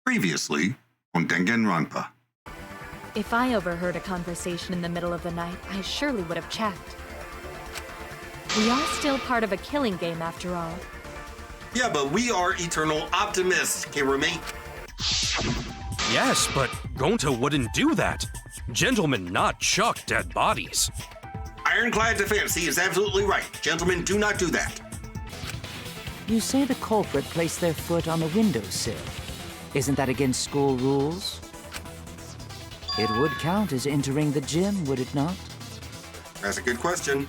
Previously on Danganronpa. If I overheard a conversation in the middle of the night, I surely would have checked. We are still part of a killing game after all. Yeah, but we are eternal optimists, Kirumi. Yes, but Gonta wouldn't do that. Gentlemen not chuck dead bodies. Ironclad defense, he is absolutely right. Gentlemen, do not do that. You say the culprit placed their foot on the windowsill. Isn't that against school rules? It would count as entering the gym, would it not? That's a good question.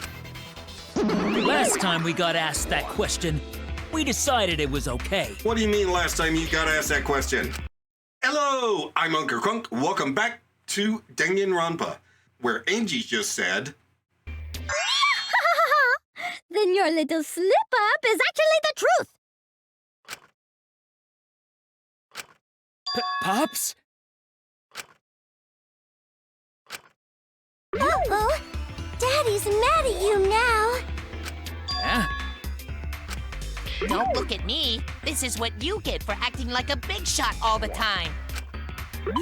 Last time we got asked that question, we decided it was okay. What do you mean last time you got asked that question? Hello, I'm Unca Crunk. Welcome back to Danganronpa, where Angie just said... Then your little slip-up is actually the truth! Pops? Uh-oh! Daddy's mad at you now! Don't look at me. This is what you get for acting like a big shot all the time.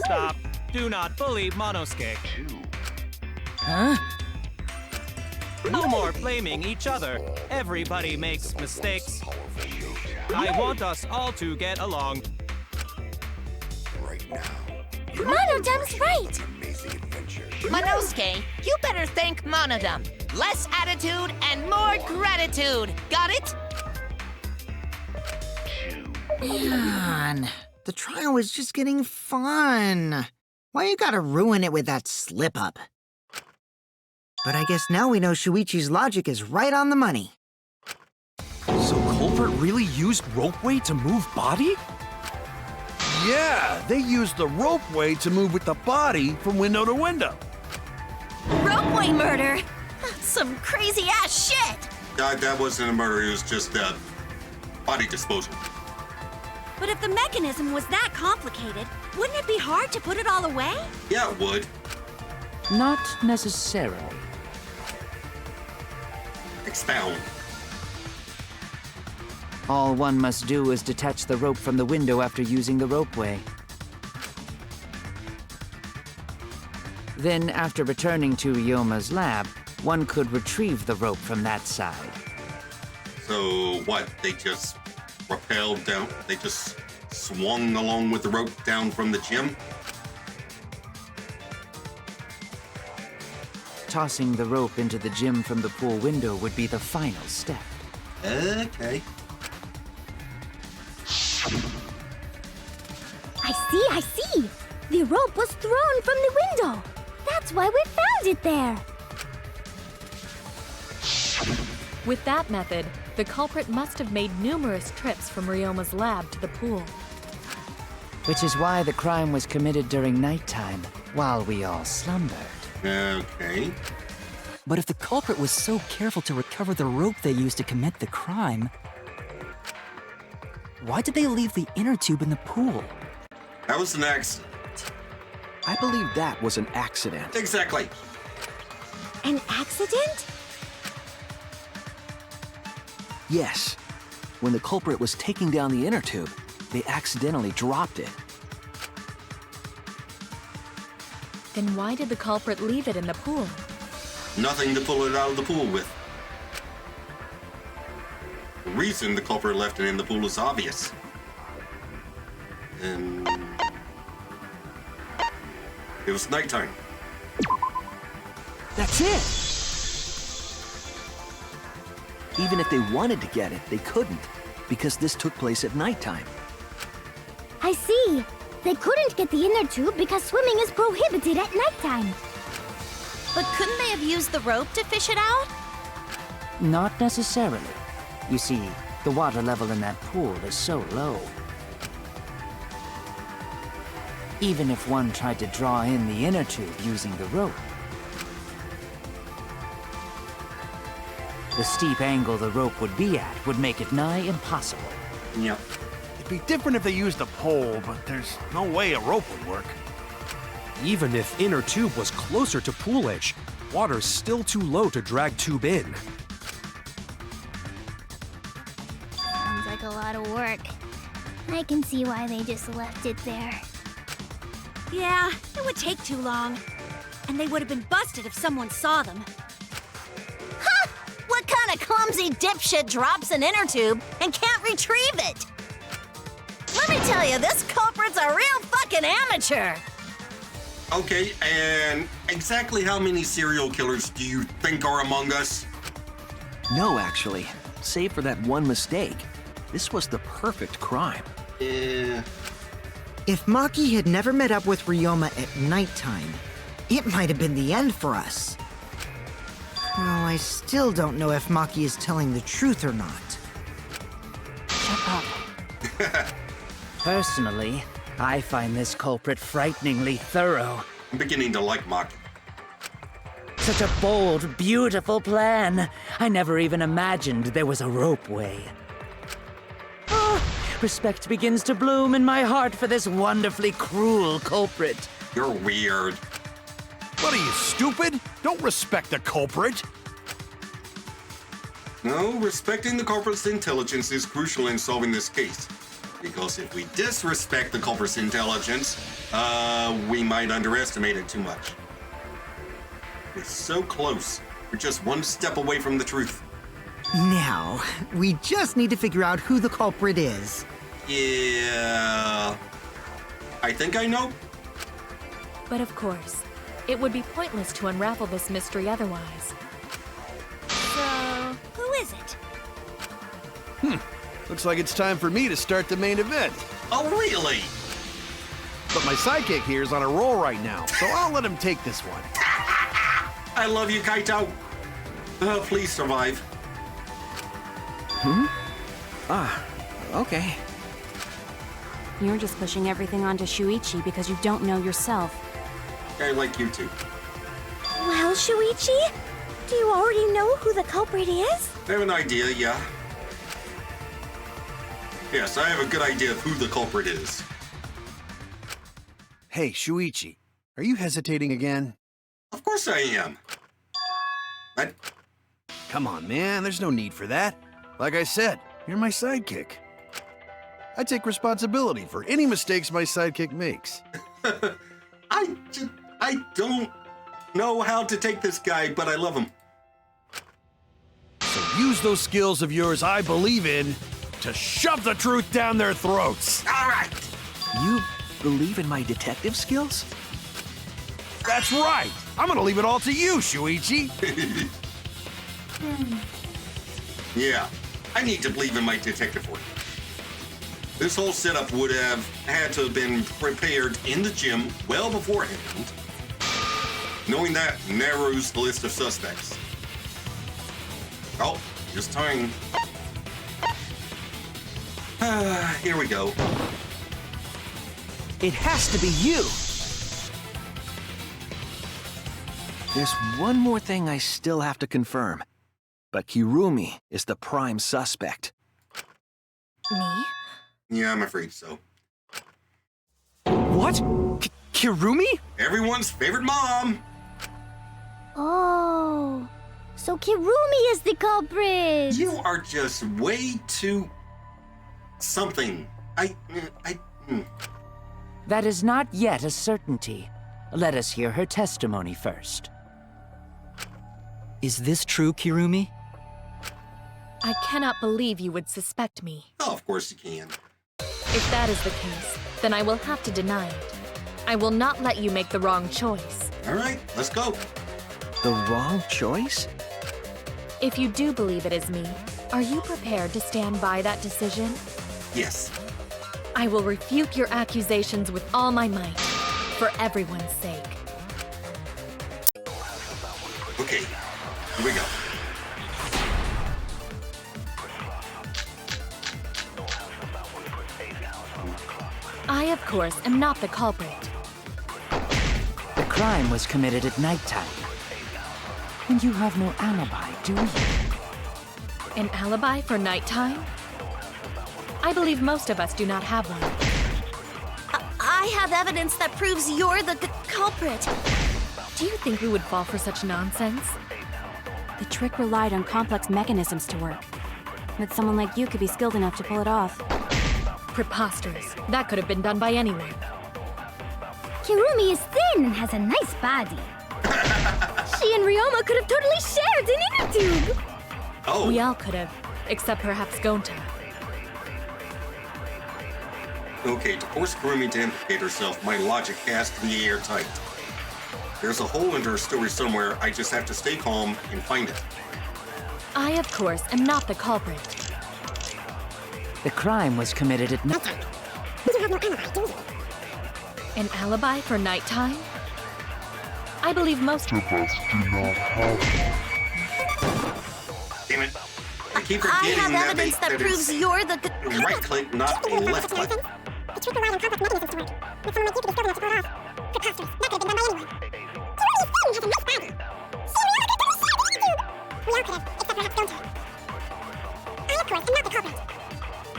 Stop. Do not bully Monosuke. Huh? No more blaming each other. Everybody makes mistakes. I want us all to get along. Monodum's right! Monosuke, you better thank Monodum. Less attitude and more gratitude. Got it? Man, the trial was just getting fun. Why you gotta ruin it with that slip-up? But I guess now we know Shuichi's logic is right on the money. So culprit really used ropeway to move body? Yeah, they used the ropeway to move with the body from window to window. Ropeway murder? That's some crazy-ass shit! that wasn't a murder, it was just body disposal. But if the mechanism was that complicated, wouldn't it be hard to put it all away? Yeah, it would. Not necessarily. Expound. All one must do is detach the rope from the window after using the ropeway. Then, after returning to Ryoma's lab, one could retrieve the rope from that side. So what, they just rappelled down? They just swung along with the rope down from the gym? Tossing the rope into the gym from the pool window would be the final step. Okay. I see! The rope was thrown from the window! That's why we found it there! With that method, the culprit must have made numerous trips from Ryoma's lab to the pool. Which is why the crime was committed during nighttime, while we all slumbered. Okay. But if the culprit was so careful to recover the rope they used to commit the crime, why did they leave the inner tube in the pool? That was an accident. I believe that was an accident. Exactly. An accident? Yes. When the culprit was taking down the inner tube, they accidentally dropped it. Then why did the culprit leave it in the pool? Nothing to pull it out of the pool with. The reason the culprit left it in the pool is obvious. And it was nighttime. That's it! Even if they wanted to get it, they couldn't, because this took place at nighttime. I see! They couldn't get the inner tube because swimming is prohibited at nighttime. But couldn't they have used the rope to fish it out? Not necessarily. You see, the water level in that pool is so low. Even if one tried to draw in the inner tube using the rope, the steep angle the rope would be at would make it nigh impossible. Yep. It'd be different if they used a pole, but there's no way a rope would work. Even if inner tube was closer to pool edge, water's still too low to drag tube in. Sounds like a lot of work. I can see why they just left it there. Yeah, it would take too long. And they would have been busted if someone saw them. Ha! What kind of clumsy dipshit drops an inner tube and can't retrieve it? Let me tell you, this culprit's a real fucking amateur. Okay, and exactly how many serial killers do you think are among us? No, actually. Save for that one mistake. This was the perfect crime. Yeah. If Maki had never met up with Ryoma at nighttime, it might have been the end for us. Well, I still don't know if Maki is telling the truth or not. Shut up. Personally, I find this culprit frighteningly thorough. I'm beginning to like Maki. Such a bold, beautiful plan. I never even imagined there was a ropeway. Oh, respect begins to bloom in my heart for this wonderfully cruel culprit. You're weird. What are you, stupid? Don't respect the culprit. No, respecting the culprit's intelligence is crucial in solving this case. Because if we disrespect the culprit's intelligence, we might underestimate it too much. We're so close. We're just one step away from the truth. Now, we just need to figure out who the culprit is. Yeah. I think I know. But of course, it would be pointless to unravel this mystery otherwise. So, who is it? Looks like it's time for me to start the main event. Oh, really? But my sidekick here is on a roll right now, so I'll let him take this one. I love you, Kaito. Please survive. Okay. You're just pushing everything onto Shuichi because you don't know yourself. I like you too. Well, Shuichi, do you already know who the culprit is? I have an idea, yeah. Yes, I have a good idea of who the culprit is. Hey, Shuichi, are you hesitating again? Of course I am. What? Come on, man, there's no need for that. Like I said, you're my sidekick. I take responsibility for any mistakes my sidekick makes. I don't know how to take this guy, but I love him. So use those skills of yours I believe in to shove the truth down their throats. All right. You believe in my detective skills? That's right. I'm gonna leave it all to you, Shuichi. Yeah, I need to believe in my detective work. This whole setup would have had to have been prepared in the gym well beforehand. Knowing that narrows the list of suspects. Oh, just time. Here we go. It has to be you! There's one more thing I still have to confirm. But Kirumi is the prime suspect. Me? Yeah, I'm afraid so. What? Kirumi? Everyone's favorite mom! Oh, so Kirumi is the culprit! You are just way too... something. That is not yet a certainty. Let us hear her testimony first. Is this true, Kirumi? I cannot believe you would suspect me. Oh, of course you can. If that is the case, then I will have to deny it. I will not let you make the wrong choice. All right, let's go. The wrong choice? If you do believe it is me, are you prepared to stand by that decision? Yes. I will refute your accusations with all my might, for everyone's sake. Okay, here we go. I, of course, am not the culprit. The crime was committed at nighttime. And you have no alibi, do you? An alibi for nighttime? I believe most of us do not have one. I have evidence that proves you're the culprit. Do you think we would fall for such nonsense? The trick relied on complex mechanisms to work. But someone like you could be skilled enough to pull it off. Preposterous. That could have been done by anyone. Kirumi is thin and has a nice body. She and Ryoma could have totally shared an inner tube. Oh. We all could have, except perhaps Gonta. Okay, to force Kurumi to implicate herself, my logic has to be airtight. There's a hole in her story somewhere. I just have to stay calm and find it. I, of course, am not the culprit. The crime was committed at night. An alibi for nighttime? I believe most of us do not have. Damn it. I keep I forgetting have evidence that it's proves you're the right click, not a left click. The trick relied on complex mechanisms to work. With someone like you to be skilled enough to pull it off. Preposterous. That could have been done by anyone. Kirumi has a nice body. We all could have, except perhaps Gonta. I, of course, am not the culprit.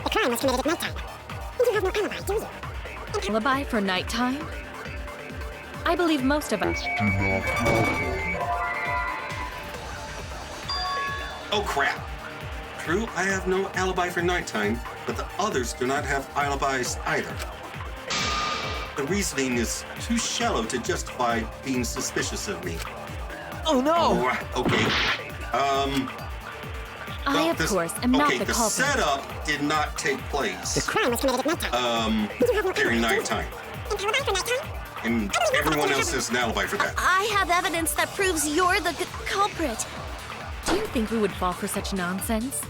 The crime was committed at nighttime. You have no alibi, do you? Alibi for nighttime? I believe most of us do not have. Oh crap. True, I have no alibi for nighttime, but the others do not have alibis either. The reasoning is too shallow to justify being suspicious of me. Oh no! Oh, okay. I, of course, am not the the culprit. setup did not take place. The crime was committed at nighttime. During nighttime. An alibi for nighttime? And everyone else has an alibi for that. I have evidence that proves you're the culprit. Do you think we would fall for such nonsense?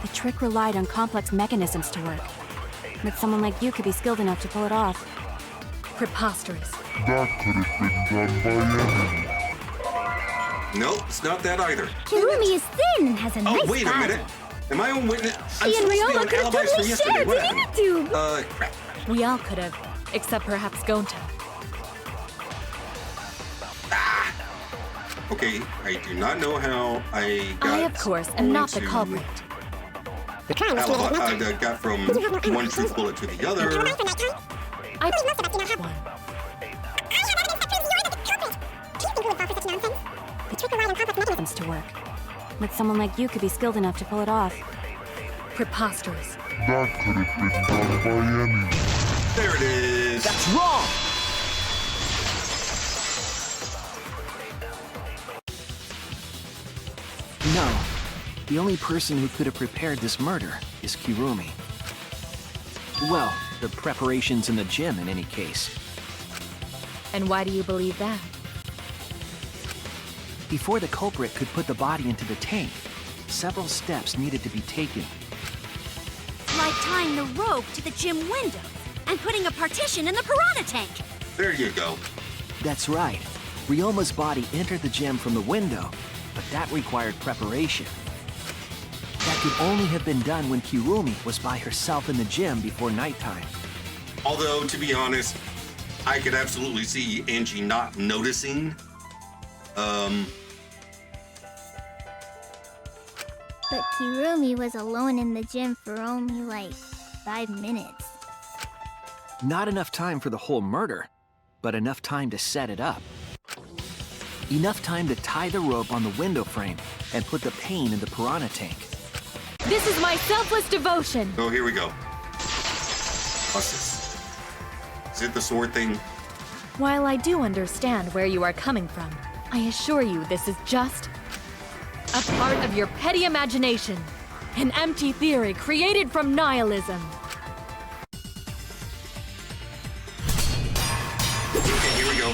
The trick relied on complex mechanisms to work. But someone like you could be skilled enough to pull it off. Preposterous. That could have been done by anyone. Nope, it's not that either. Kirumi is thin and has a nice body. Oh, wait a minute. Am I on witness? She and Ryoma could have totally shared an inner tube. Crap. We all could have, except perhaps Gonta. Okay, I do not know how I got. I, of course, am not the culprit. The crime was committed at nighttime. I got from one truth bullet to the other. An alibi for nighttime? I believe most of us do not have one. I have evidence that proves you're the culprit. Do you think we would fall for such nonsense? The trick relied on complex mechanisms To work. But someone like you could be skilled enough to pull it off. Preposterous. That could have been done by anyone. There it is. That's wrong! No. The only person who could have prepared this murder is Kirumi. Well, the preparations in the gym in any case. And why do you believe that? Before the culprit could put the body into the tank, several steps needed to be taken. Like tying the rope to the gym window and putting a partition in the piranha tank. There you go. That's right. Ryoma's body entered the gym from the window, but that required preparation. That could only have been done when Kirumi was by herself in the gym before nighttime. Although, to be honest, I could absolutely see Angie not noticing. But Kirumi was alone in the gym for only like 5 minutes. Not enough time for the whole murder, but enough time to set it up. Enough time to tie the rope on the window frame and put the pain in the piranha tank. This is my selfless devotion. Oh, here we go. What's this? Is it the sword thing? While I do understand where you are coming from, I assure you this is just a part of your petty imagination. An empty theory created from nihilism. Okay, here we go.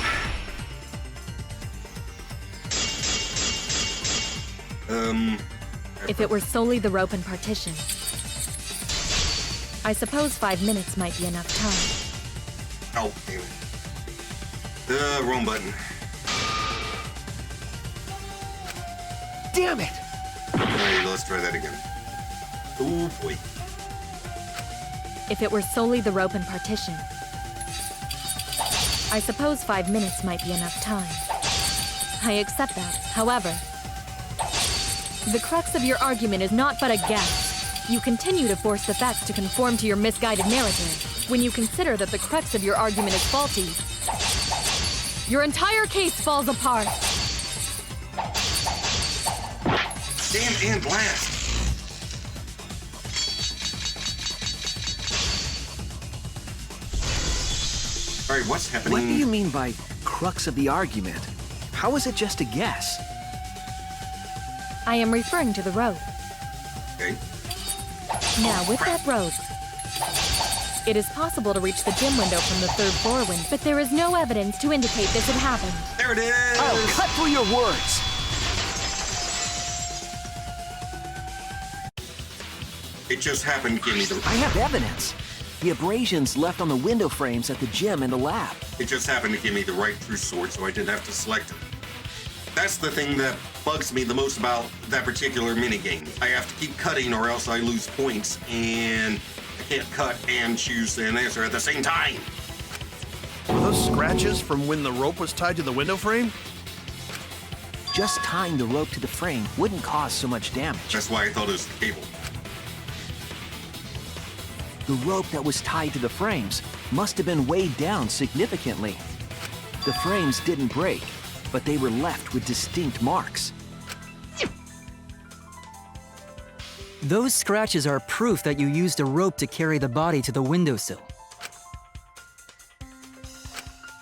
If it were solely the rope and partition, I suppose 5 minutes might be enough time. Oh, damn it. Wrong button. Damn it! Alright, let's try that again. Oh boy. If it were solely the rope and partition, I suppose 5 minutes might be enough time. I accept that. However, the crux of your argument is not but a guess. You continue to force the facts to conform to your misguided narrative. When you consider that the crux of your argument is faulty, your entire case falls apart. Damn and blast. All right, what's happening? What do you mean by crux of the argument? How is it just a guess? I am referring to the rope. Okay. Now, with that rope, it is possible to reach the gym window from the 3rd floor window, but there is no evidence to indicate this had happened. There it is! Oh, cut through your words! It just happened to give me the... I have evidence. The abrasions left on the window frames at the gym and the lab. It just happened to give me the right true sword, so I didn't have to select it. That's the thing that bugs me the most about that particular minigame. I have to keep cutting or else I lose points, and I can't cut and choose an answer at the same time. Were those scratches from when the rope was tied to the window frame? Just tying the rope to the frame wouldn't cause so much damage. That's why I thought it was the cable. The rope that was tied to the frames must have been weighed down significantly. The frames didn't break, but they were left with distinct marks. Those scratches are proof that you used a rope to carry the body to the windowsill.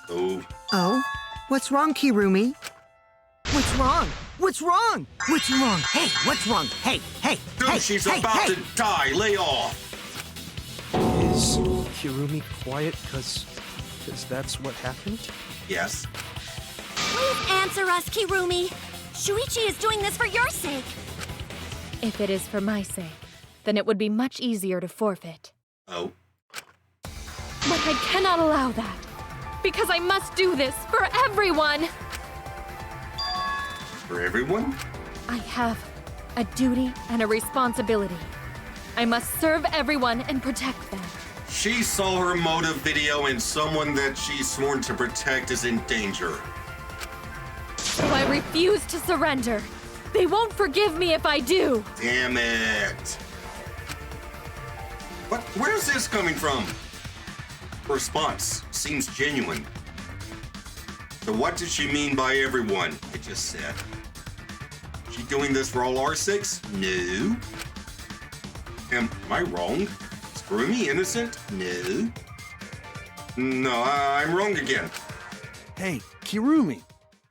Oh. Oh? What's wrong, Kirumi? What's wrong? What's wrong? What's wrong? Hey, what's wrong? Hey, hey, Dude, hey, she's hey, about hey. to die. Lay off. Is Kirumi quiet because that's what happened? Yes. Please answer us, Kirumi. Shuichi is doing this for your sake. If it is for my sake, then it would be much easier to forfeit. Oh. But I cannot allow that, because I must do this for everyone. For everyone? I have a duty and a responsibility. I must serve everyone and protect them. She saw her motive video and someone that she's sworn to protect is in danger. So I refuse to surrender. They won't forgive me if I do. Damn it. What? Where's this coming from? Response seems genuine. So what did she mean by everyone? I just said. She doing this for all our sakes? No. Am I wrong? Is Kirumi innocent? No. No, I'm wrong again. Hey, Kirumi,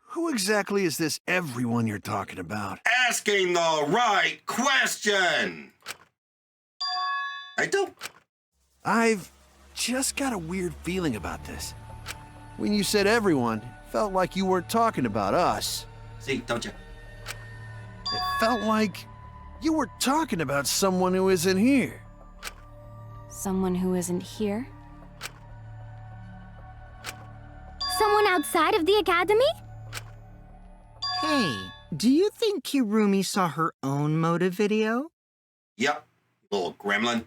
who exactly is this everyone you're talking about? Asking the right question! I don't. I've just got a weird feeling about this. When you said everyone, it felt like you weren't talking about us. See, don't you? It felt like you were talking about someone who isn't here. Someone who isn't here? Someone outside of the academy? Hey, do you think Kirumi saw her own motive video? Yep, little gremlin.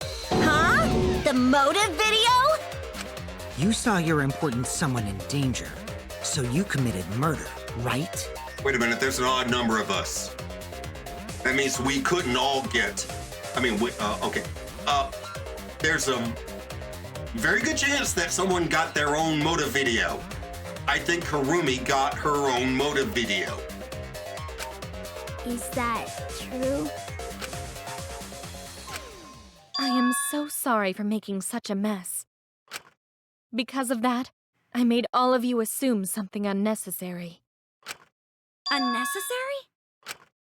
Huh? The motive video? You saw your important someone in danger, so you committed murder, right? Wait a minute, there's an odd number of us. That means we couldn't all get... okay. There's a very good chance that someone got their own motive video. I think Kirumi got her own motive video. Is that true? I am so sorry for making such a mess. Because of that, I made all of you assume something unnecessary. Unnecessary?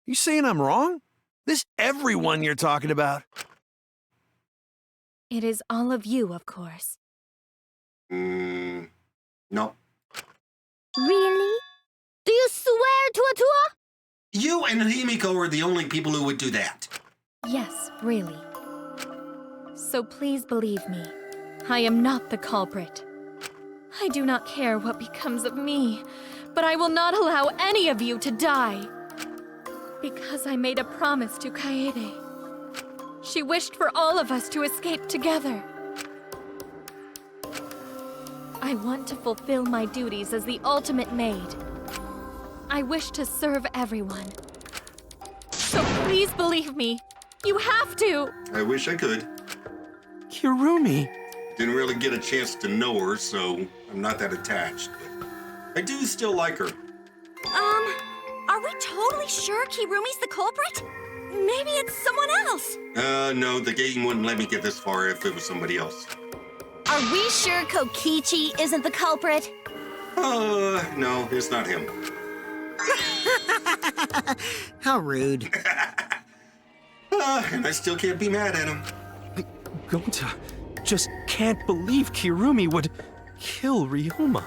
You saying I'm wrong? This everyone you're talking about? It is all of you, of course. No. Really? Do you swear to Atua? You and Himiko are the only people who would do that. Yes, really. So please believe me, I am not the culprit. I do not care what becomes of me, but I will not allow any of you to die. Because I made a promise to Kaede. She wished for all of us to escape together. I want to fulfill my duties as the ultimate maid. I wish to serve everyone. So please believe me. You have to! I wish I could. Kirumi! Didn't really get a chance to know her, so I'm not that attached. But I do still like her. Are we totally sure Kirumi's the culprit? Maybe it's someone else. No, the game wouldn't let me get this far if it was somebody else. Are we sure Kokichi isn't the culprit? No, it's not him. How rude. And I still can't be mad at him. Gonta just can't believe Kirumi would kill Ryoma.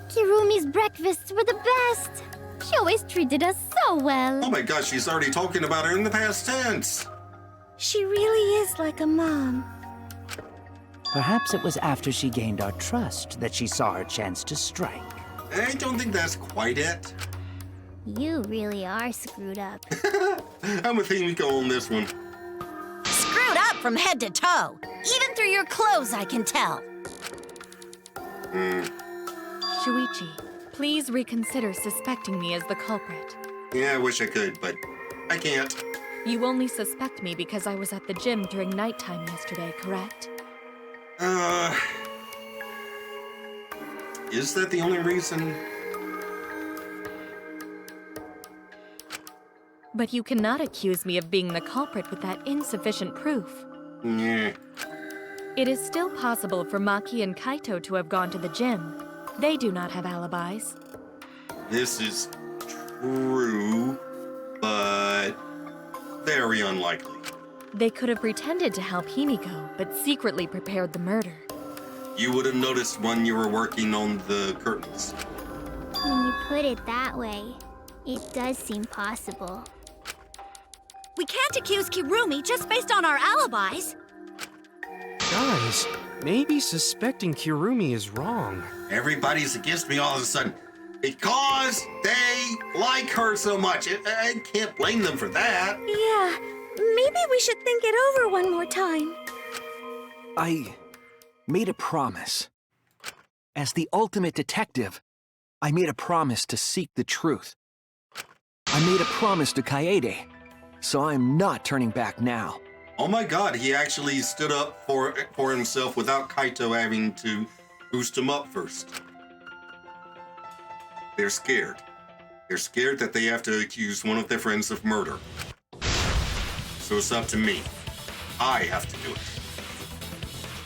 Kirumi's breakfasts were the best. She always treated us so well. Oh my gosh, she's already talking about her in the past tense. She really is like a mom. Perhaps it was after she gained our trust that she saw her chance to strike. I don't think that's quite it. You really are screwed up. I'm with Himiko on this one. Screwed up from head to toe. Even through your clothes, I can tell. Shuichi, please reconsider suspecting me as the culprit. Yeah, I wish I could, but I can't. You only suspect me because I was at the gym during nighttime yesterday, correct? Is that the only reason? But you cannot accuse me of being the culprit with that insufficient proof. Yeah. It is still possible for Maki and Kaito to have gone to the gym. They do not have alibis. This is true, but very unlikely. They could have pretended to help Himiko, but secretly prepared the murder. You would have noticed when you were working on the curtains. When you put it that way, it does seem possible. We can't accuse Kirumi just based on our alibis. Guys, maybe suspecting Kirumi is wrong. Everybody's against me all of a sudden because they like her so much. I can't blame them for that. Yeah, maybe we should think it over one more time. I made a promise. As the ultimate detective, I made a promise to seek the truth. I made a promise to Kaede, so I'm not turning back now. Oh my god, he actually stood up for himself without Kaito having to boost him up first. They're scared. They're scared that they have to accuse one of their friends of murder. So it's up to me. I have to do it.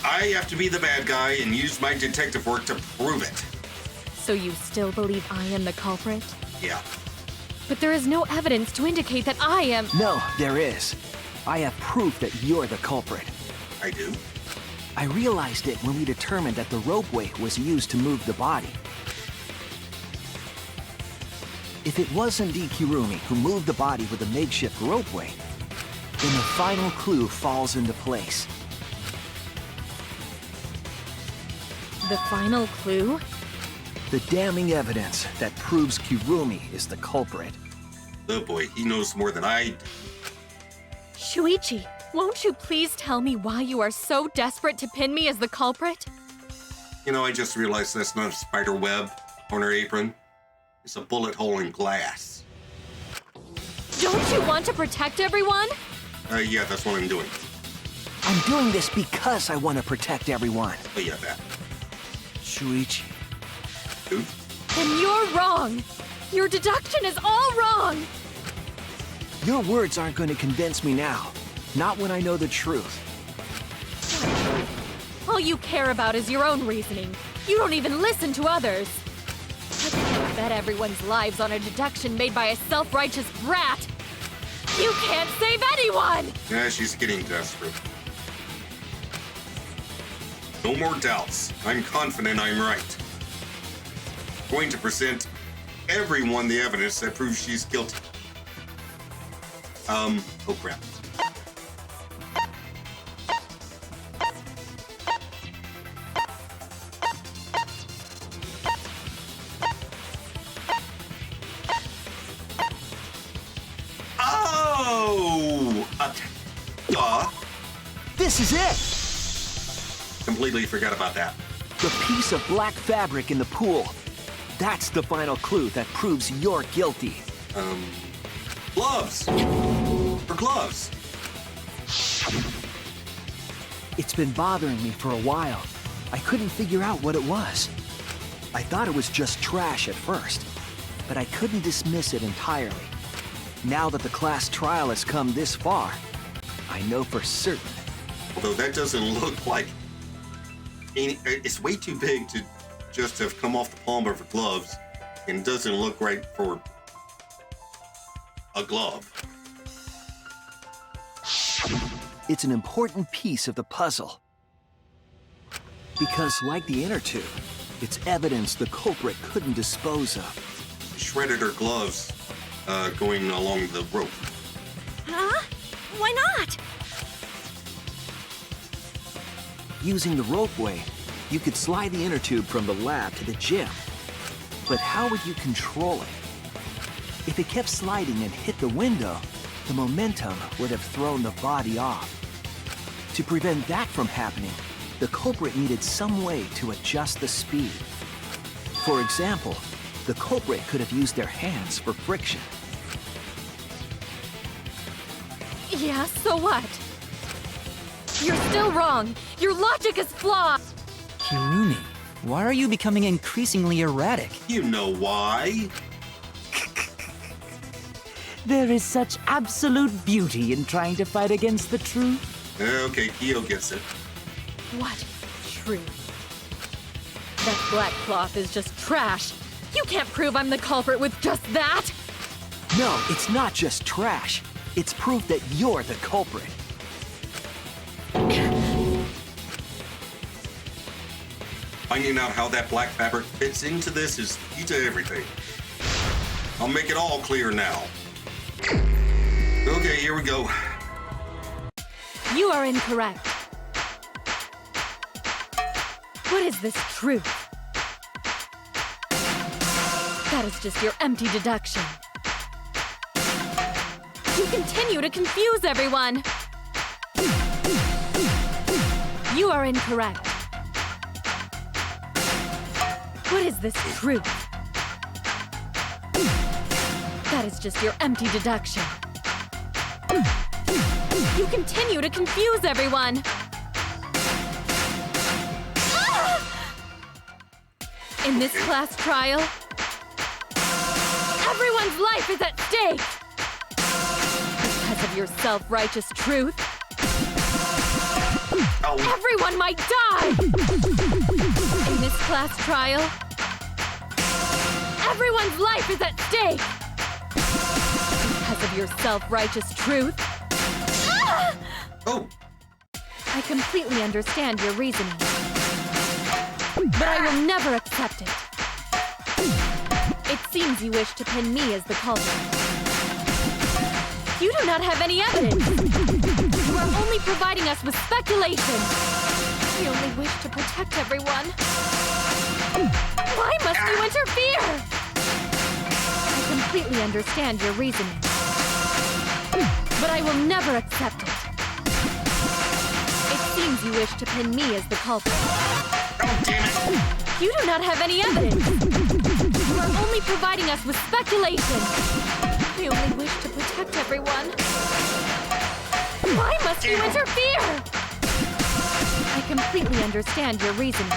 I have to be the bad guy and use my detective work to prove it. So you still believe I am the culprit? Yeah. But there is no evidence to indicate that I am— No, there is. I have proof that you're the culprit. I do? I realized it when we determined that the ropeway was used to move the body. If it was indeed Kirumi who moved the body with a makeshift ropeway, then the final clue falls into place. The final clue? The damning evidence that proves Kirumi is the culprit. Oh boy, he knows more than I do. Shuichi, won't you please tell me why you are so desperate to pin me as the culprit? You know, I just realized that's not a spider web on her apron. It's a bullet hole in glass. Don't you want to protect everyone? Yeah, that's what I'm doing. I'm doing this because I want to protect everyone. Oh yeah, that. Shuichi. Who? Then you're wrong. Your deduction is all wrong. Your words aren't going to convince me now. Not when I know the truth. All you care about is your own reasoning. You don't even listen to others. I can't bet everyone's lives on a deduction made by a self-righteous brat. You can't save anyone! Yeah, she's getting desperate. No more doubts. I'm confident I'm right. Going to present everyone the evidence that proves she's guilty. Oh crap. This is it! Completely forgot about that. The piece of black fabric in the pool. That's the final clue that proves you're guilty. Gloves! Her gloves! It's been bothering me for a while. I couldn't figure out what it was. I thought it was just trash at first, but I couldn't dismiss it entirely. Now that the class trial has come this far, I know for certain. Although that doesn't look like It's way too big to just have come off the palm of her gloves, and doesn't look right for a glove. It's an important piece of the puzzle. Because, like the inner tube, it's evidence the culprit couldn't dispose of. Shredded her gloves going along the rope. Huh? Why not? Using the ropeway, you could slide the inner tube from the lab to the gym. But how would you control it? If it kept sliding and hit the window, the momentum would have thrown the body off. To prevent that from happening, the culprit needed some way to adjust the speed. For example, the culprit could have used their hands for friction. Yeah, so what? You're still wrong. Your logic is flawed. Kirumi, why are you becoming increasingly erratic? You know why? There is such absolute beauty in trying to fight against the truth. Okay, Kyo gets it. What truth? That black cloth is just trash. You can't prove I'm the culprit with just that. No, it's not just trash. It's proof that you're the culprit. Finding out how that black fabric fits into this is key to everything. I'll make it all clear now. Okay, here we go. You are incorrect. What is this truth? That is just your empty deduction. You continue to confuse everyone. You are incorrect. What is this truth? That is just your empty deduction. You continue to confuse everyone. In this class trial, everyone's life is at stake. Because of your self-righteous truth, everyone might die. In this class trial, everyone's life is at stake. Because of your self-righteous truth. Oh. I completely understand your reasoning. But I will never accept it. It seems you wish to pin me as the culprit. You do not have any evidence. You are only providing us with speculation. We only wish to protect everyone. Why must you interfere? I completely understand your reasoning. But I will never accept it. It seems you wish to pin me as the culprit. Oh, damn it! You do not have any evidence. You are only providing us with speculation. I only wish to protect everyone. Why must you interfere? I completely understand your reasoning.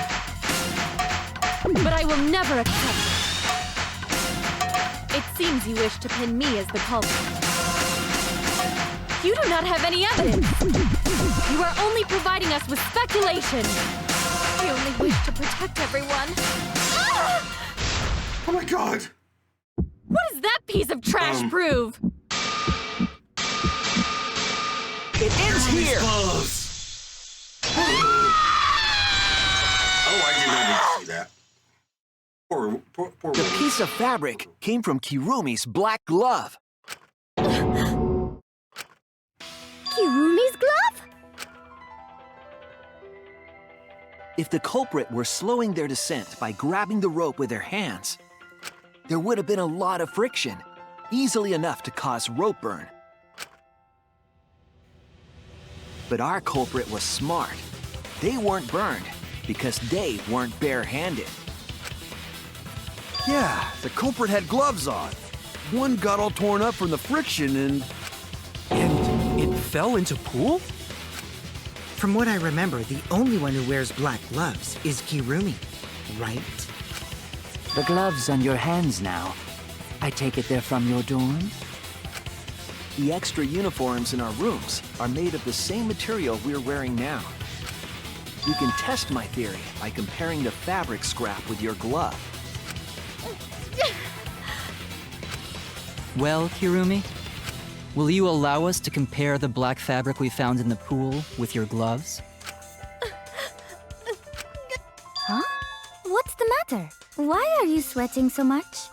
But I will never accept it. It seems you wish to pin me as the culprit. You do not have any evidence. You are only providing us with speculation. I only wish to protect everyone. Oh my god! What does that piece of trash prove? It ends here! Oh, I did not need to see that. Poor The piece of fabric came from Kirumi's black glove. Kirumi's glove? If the culprit were slowing their descent by grabbing the rope with their hands, there would have been a lot of friction, easily enough to cause rope burn. But our culprit was smart. They weren't burned because they weren't bare-handed. Yeah, the culprit had gloves on. One got all torn up from the friction and it fell into pool? From what I remember, the only one who wears black gloves is Kirumi, right? The gloves on your hands now. I take it they're from your dorm? The extra uniforms in our rooms are made of the same material we're wearing now. You can test my theory by comparing the fabric scrap with your glove. Well, Kirumi, will you allow us to compare the black fabric we found in the pool with your gloves? Huh? What's the matter? Why are you sweating so much?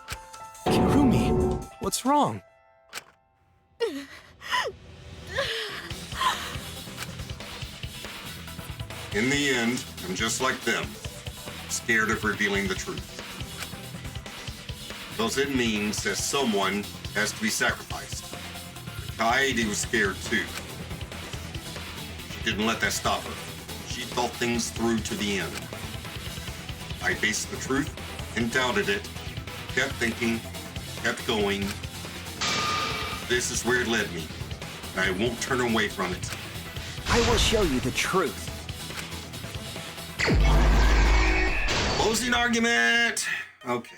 Kirumi, what's wrong? In the end, I'm just like them, scared of revealing the truth. Because it means that someone has to be sacrificed. Kaede was scared too. She didn't let that stop her. She thought things through to the end. I faced the truth and doubted it, kept thinking, kept going. This is where it led me. I won't turn away from it. I will show you the truth. Closing argument. Okay.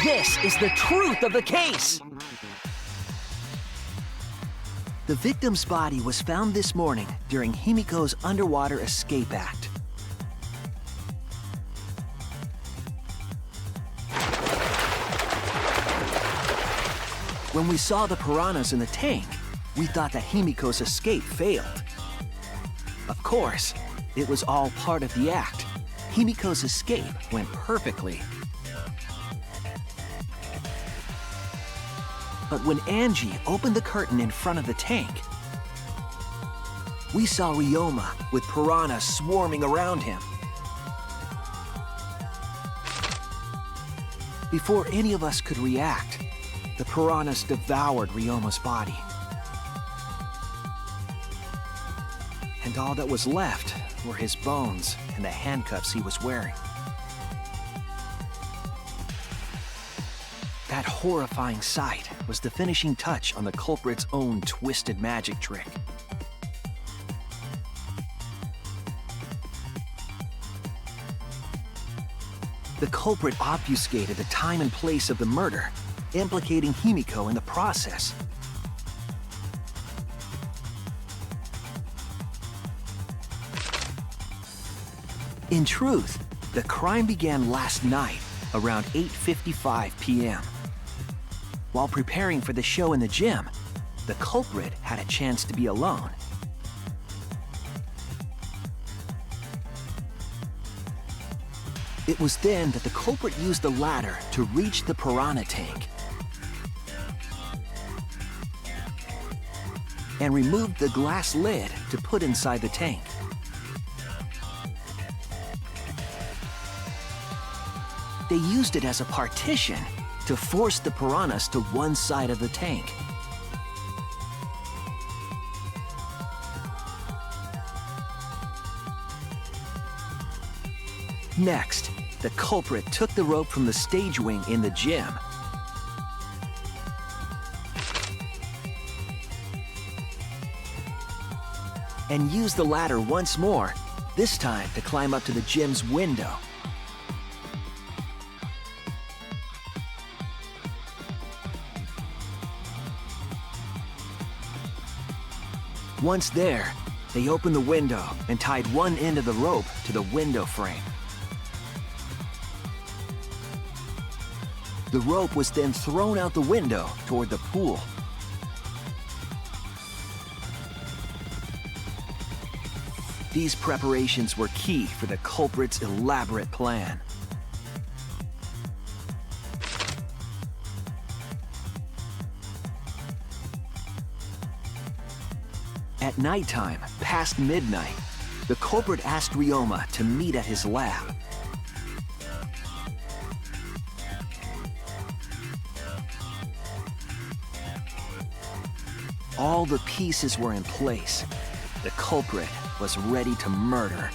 This is the truth of the case! The victim's body was found this morning during Himiko's underwater escape act. When we saw the piranhas in the tank, we thought that Himiko's escape failed. Of course, it was all part of the act. Himiko's escape went perfectly. But when Angie opened the curtain in front of the tank, we saw Ryoma with piranhas swarming around him. Before any of us could react, the piranhas devoured Ryoma's body. And all that was left were his bones and the handcuffs he was wearing. That horrifying sight was the finishing touch on the culprit's own twisted magic trick. The culprit obfuscated the time and place of the murder, implicating Himiko in the process. In truth, the crime began last night around 8:55 p.m. While preparing for the show in the gym, the culprit had a chance to be alone. It was then that the culprit used the ladder to reach the piranha tank and removed the glass lid to put inside the tank. They used it as a partition to force the piranhas to one side of the tank. Next, the culprit took the rope from the stage wing in the gym and used the ladder once more, this time to climb up to the gym's window. Once there, they opened the window and tied one end of the rope to the window frame. The rope was then thrown out the window toward the pool. These preparations were key for the culprit's elaborate plan. At nighttime, past midnight, the culprit asked Ryoma to meet at his lab. All the pieces were in place. The culprit was ready to murder.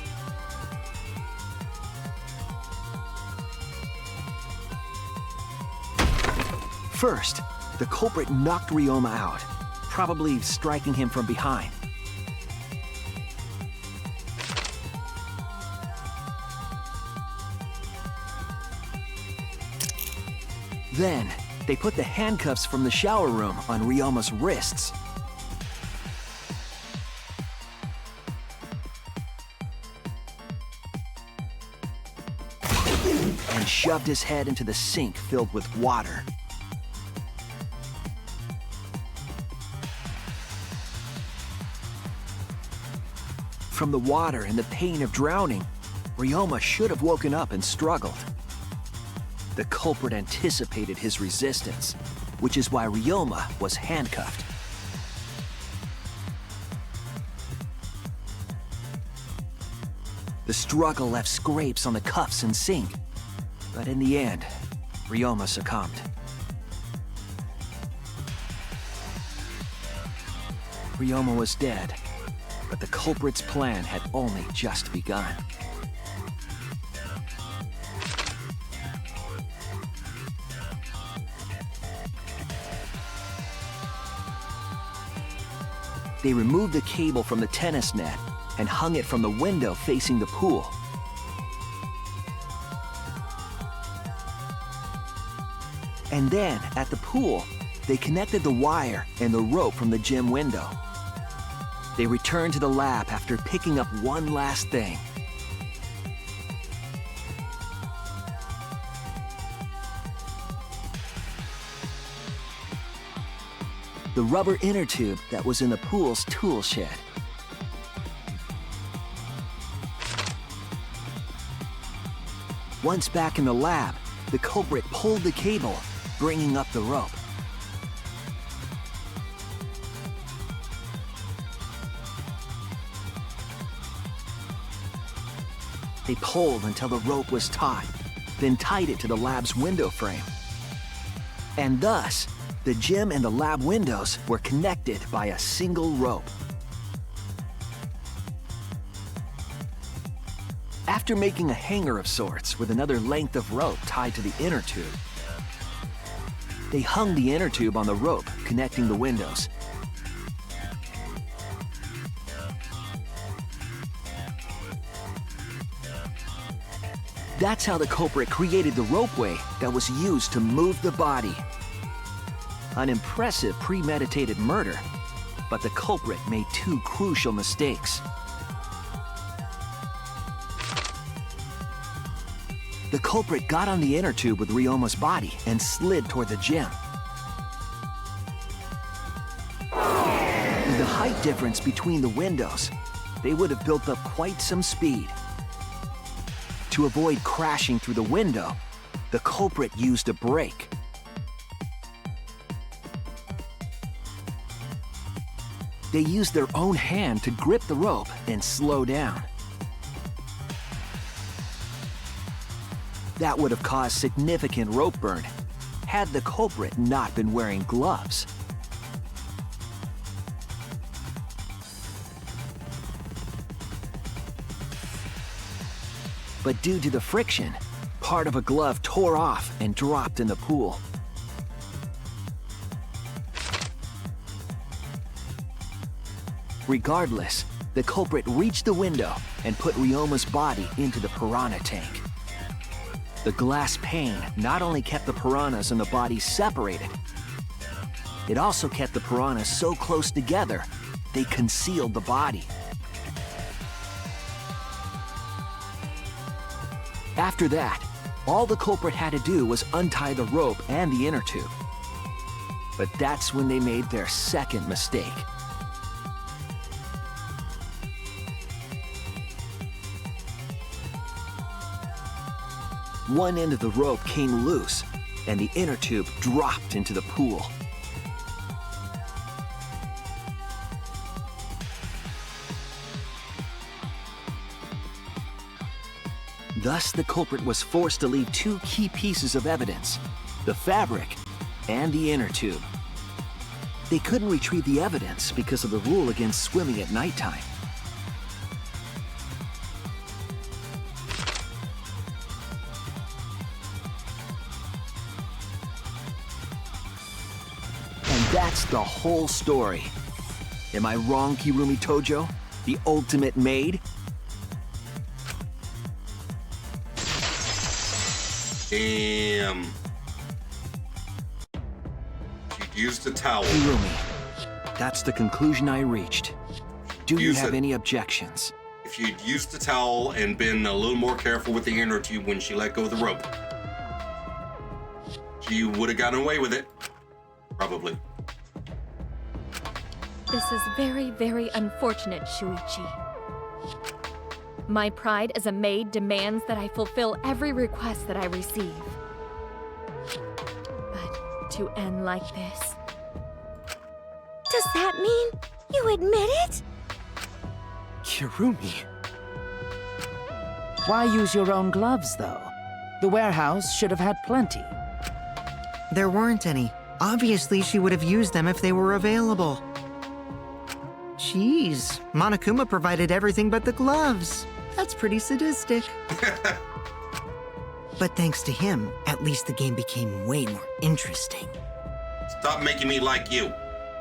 First, the culprit knocked Ryoma out, probably striking him from behind. Then, they put the handcuffs from the shower room on Ryoma's wrists. And shoved his head into the sink filled with water. From the water and the pain of drowning, Ryoma should have woken up and struggled. The culprit anticipated his resistance, which is why Ryoma was handcuffed. The struggle left scrapes on the cuffs and sink, but in the end, Ryoma succumbed. Ryoma was dead, but the culprit's plan had only just begun. They removed the cable from the tennis net and hung it from the window facing the pool. And then, at the pool, they connected the wire and the rope from the gym window. They returned to the lab after picking up one last thing. The rubber inner tube that was in the pool's tool shed. Once back in the lab, the culprit pulled the cable, bringing up the rope. They pulled until the rope was taut, then tied it to the lab's window frame. And thus, the gym and the lab windows were connected by a single rope. After making a hanger of sorts with another length of rope tied to the inner tube, they hung the inner tube on the rope connecting the windows. That's how the culprit created the ropeway that was used to move the body. An impressive premeditated murder, but the culprit made two crucial mistakes. The culprit got on the inner tube with Ryoma's body and slid toward the gym. With the height difference between the windows, they would have built up quite some speed. To avoid crashing through the window, the culprit used a brake. They used their own hand to grip the rope and slow down. That would have caused significant rope burn had the culprit not been wearing gloves. But due to the friction, part of a glove tore off and dropped in the pool. Regardless, the culprit reached the window and put Ryoma's body into the piranha tank. The glass pane not only kept the piranhas and the body separated, it also kept the piranhas so close together, they concealed the body. After that, all the culprit had to do was untie the rope and the inner tube. But that's when they made their second mistake. One end of the rope came loose, and the inner tube dropped into the pool. Thus, the culprit was forced to leave two key pieces of evidence, the fabric and the inner tube. They couldn't retrieve the evidence because of the rule against swimming at nighttime. And that's the whole story. Am I wrong, Kirumi Tojo? The ultimate maid? Damn. She'd used a towel. Kirumi, that's the conclusion I reached. Do you have any objections? If you'd used the towel and been a little more careful with the inner tube when she let go of the rope, she would have gotten away with it. Probably. This is very, very unfortunate, Shuichi. My pride as a maid demands that I fulfill every request that I receive. But to end like this... Does that mean you admit it? Kirumi. Why use your own gloves, though? The warehouse should have had plenty. There weren't any. Obviously, she would have used them if they were available. Jeez, Monokuma provided everything but the gloves. That's pretty sadistic. But thanks to him, at least the game became way more interesting. Stop making me like you.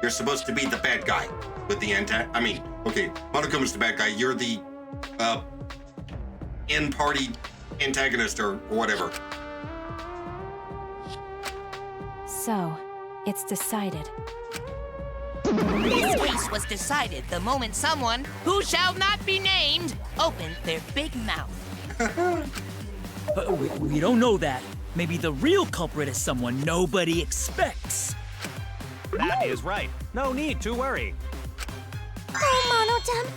You're supposed to be the bad guy. With the okay, Monokuma's the bad guy. You're the, in-party antagonist or whatever. So, it's decided. This case was decided the moment someone, who shall not be named, opened their big mouth. We don't know that. Maybe the real culprit is someone nobody expects. That is right. No need to worry. Oh, Monodam,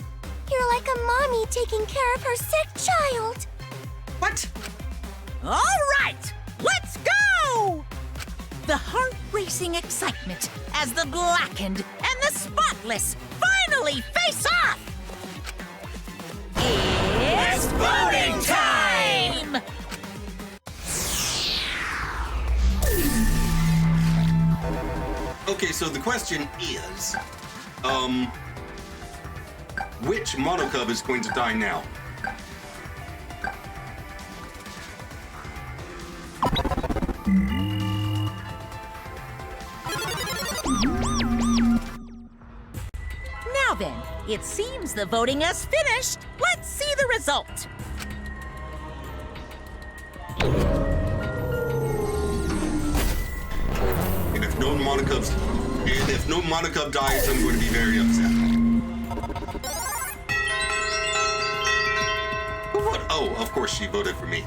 you're like a mommy taking care of her sick child. What? All right, let's go! The heart-racing excitement as the blackened and the spotless finally face off! It's voting time! Okay, so the question is, which Monokub is going to die now? Now then, it seems the voting has finished. Let's see the result. And if no Monokub dies, I'm going to be very upset. Oh, of course she voted for me.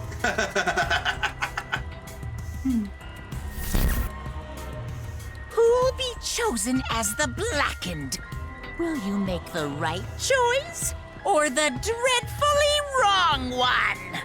Who'll be chosen as the blackened? Will you make the right choice or the dreadfully wrong one?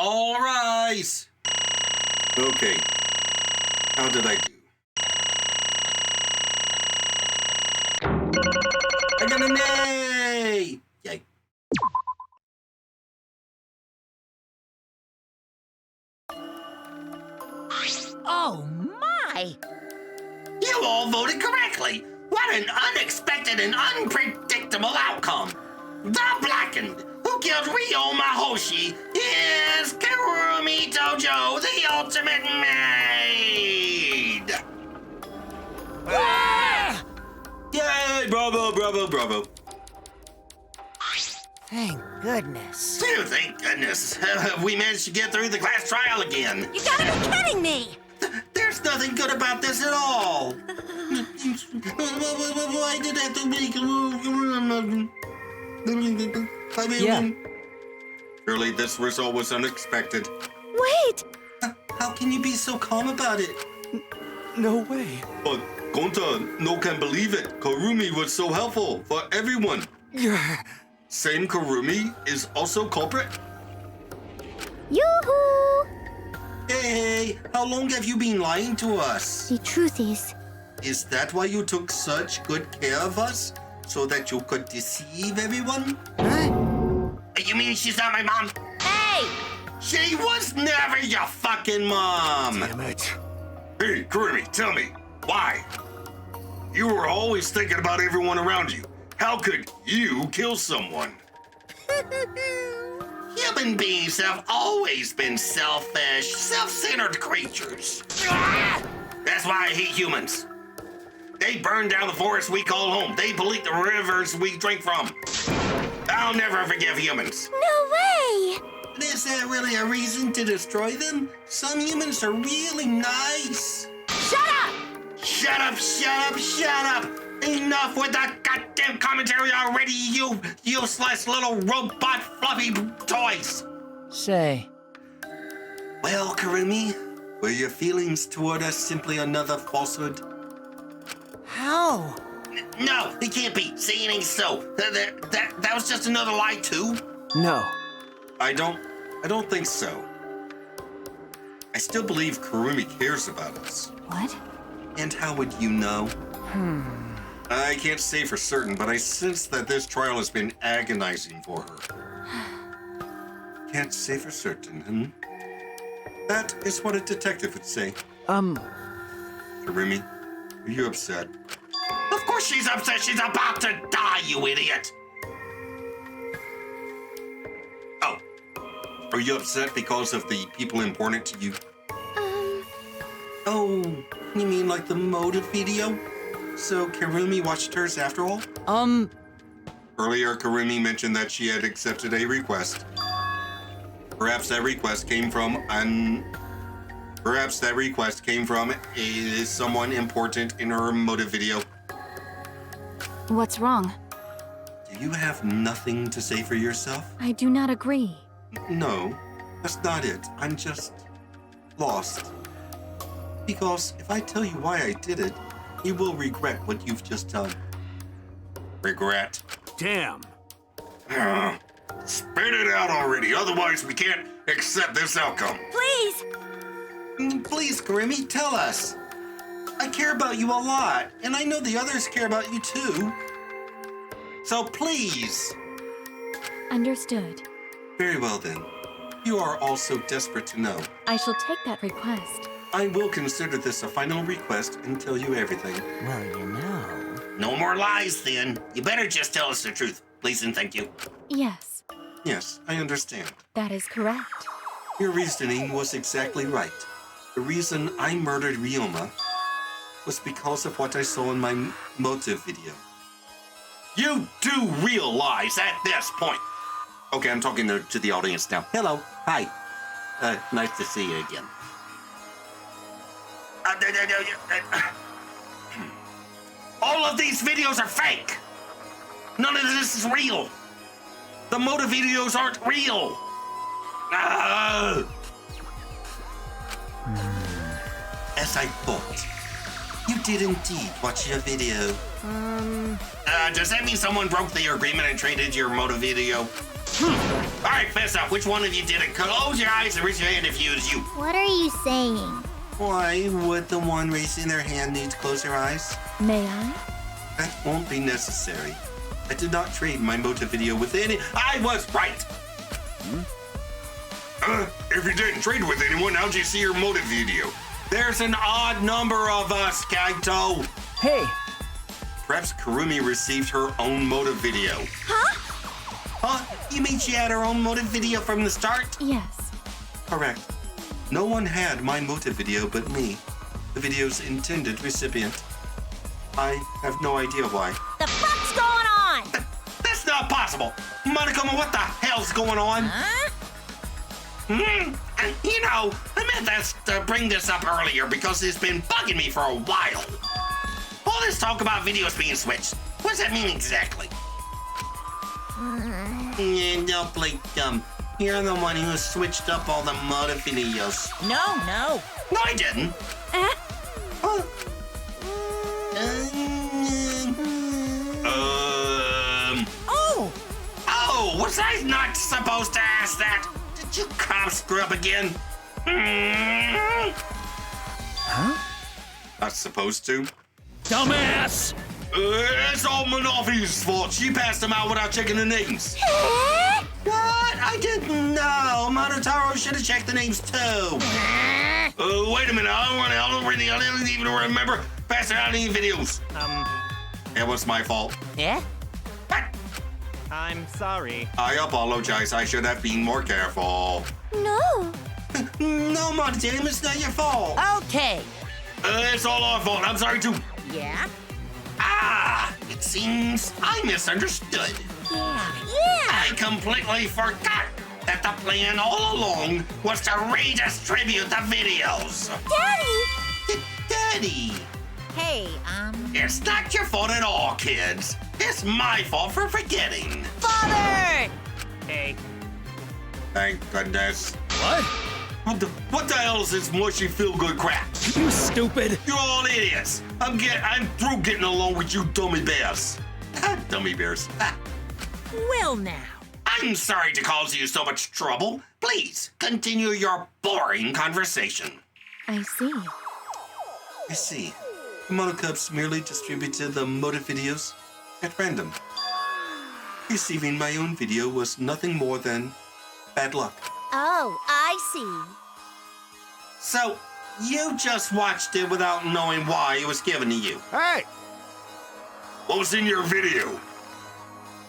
All rise. Okay. How did I do? I got an A! Yay. Oh my! You all voted correctly. What an unexpected and unpredictable outcome. The blackened, who killed Ryo Mahoshi, is Kirumi Tojo, the ultimate maid! Ah! Yay! Bravo, bravo, bravo. Thank goodness. Phew, thank goodness. We managed to get through the class trial again. You gotta be kidding me! There's nothing good about this at all. Why did I have to make Yeah. Surely this result was unexpected. Wait! How can you be so calm about it? No way. But Gonta, no can believe it. Kurumi was so helpful for everyone. Same Kurumi is also culprit? Yoo-hoo! Hey, how long have you been lying to us? The truth is... Is that why you took such good care of us? So that you could deceive everyone? You mean she's not my mom? Hey! She was never your fucking mom! Damn it. Hey, Kurumi, tell me, why? You were always thinking about everyone around you. How could you kill someone? Human beings have always been selfish, self-centered creatures. That's why I hate humans. They burn down the forests we call home. They pollute the rivers we drink from. I'll never forgive humans. No way! Is there really a reason to destroy them? Some humans are really nice. Shut up! Shut up, shut up, shut up! Enough with that goddamn commentary already, you useless little robot fluffy toys! Say, Well, Kurumi, were your feelings toward us simply another falsehood? How? No, it can't be. See, it ain't so. That was just another lie, too? No. I don't think so. I still believe Kurumi cares about us. What? And how would you know? I can't say for certain, but I sense that this trial has been agonizing for her. Can't say for certain, That is what a detective would say. Kurumi, are you upset? Of course she's upset. She's about to die, you idiot. Oh, are you upset because of the people important to you? Oh, you mean like the motive video? So Kurumi watched hers after all? Earlier, Kurumi mentioned that she had accepted a request. Perhaps that request came from someone important in her motive video. What's wrong? Do you have nothing to say for yourself? I do not agree. No, that's not it. I'm just lost. Because if I tell you why I did it, you will regret what you've just done. Regret. Damn. Spit it out already, otherwise we can't accept this outcome. Please! Please, Kurumi, tell us. I care about you a lot, and I know the others care about you too. So please. Understood. Very well then. You are all so desperate to know. I shall take that request. I will consider this a final request and tell you everything. Well, you know. No more lies, then. You better just tell us the truth. Please and thank you. Yes, Yes, I understand. that is correct. Your reasoning was exactly right. The reason I murdered Ryoma was because of what I saw in my motive video. You do realize at this point. Okay, I'm talking to the audience now. Hello. Hi. Nice to see you again. All of these videos are fake. None of this is real. The motive videos aren't real. As I thought. You did indeed watch your video. Does that mean someone broke the agreement and traded your motive video? All right, fess up. Which one of you did it? Close your eyes and raise your hand if you was you. What are you saying? Why would the one raising their hand need to close their eyes? May I? That won't be necessary. I did not trade my motive video with any. I was right. If you didn't trade with anyone, how'd you see your motive video? There's an odd number of us, Kaito. Hey. Perhaps Kurumi received her own motive video. Huh? Huh? You mean she had her own motive video from the start? Yes. Correct. No one had my motive video but me, the video's intended recipient. I have no idea why. The fuck's going on? That's not possible! Monokuma, what the hell's going on? Huh? You know, I meant to bring this up earlier because it's been bugging me for a while. All this talk about videos being switched, what does that mean exactly? Don't play dumb. You're the one who switched up all the motor videos. No. No, I didn't. Oh, was I not supposed to ask that? Did you cop screw up again? Huh? Not supposed to? Dumbass! It's all Manofi's fault. She passed him out without checking the names. What? I didn't know. Monotaro should have checked the names too. Wait a minute. I don't even remember passing out any videos. It was my fault. Yeah? I'm sorry. I apologize. I should have been more careful. No. No, Mom, damn, it's not your fault. Okay. It's all our fault. I'm sorry too. Yeah? It seems I misunderstood. Yeah. I completely forgot that the plan all along was to redistribute the videos. Daddy! Hey, It's not your fault at all, kids. It's my fault for forgetting. Father! Hey. Thank goodness. What? What the hell is this mushy feel-good crap? You stupid! You're all idiots. I'm through getting along with you dummy bears. Dummy bears. Well now. I'm sorry to cause you so much trouble. Please, continue your boring conversation. I see. I see. The Monocups merely distributed the motive videos at random. Receiving my own video was nothing more than bad luck. Oh, I see. So, you just watched it without knowing why it was given to you. Hey! What was in your video?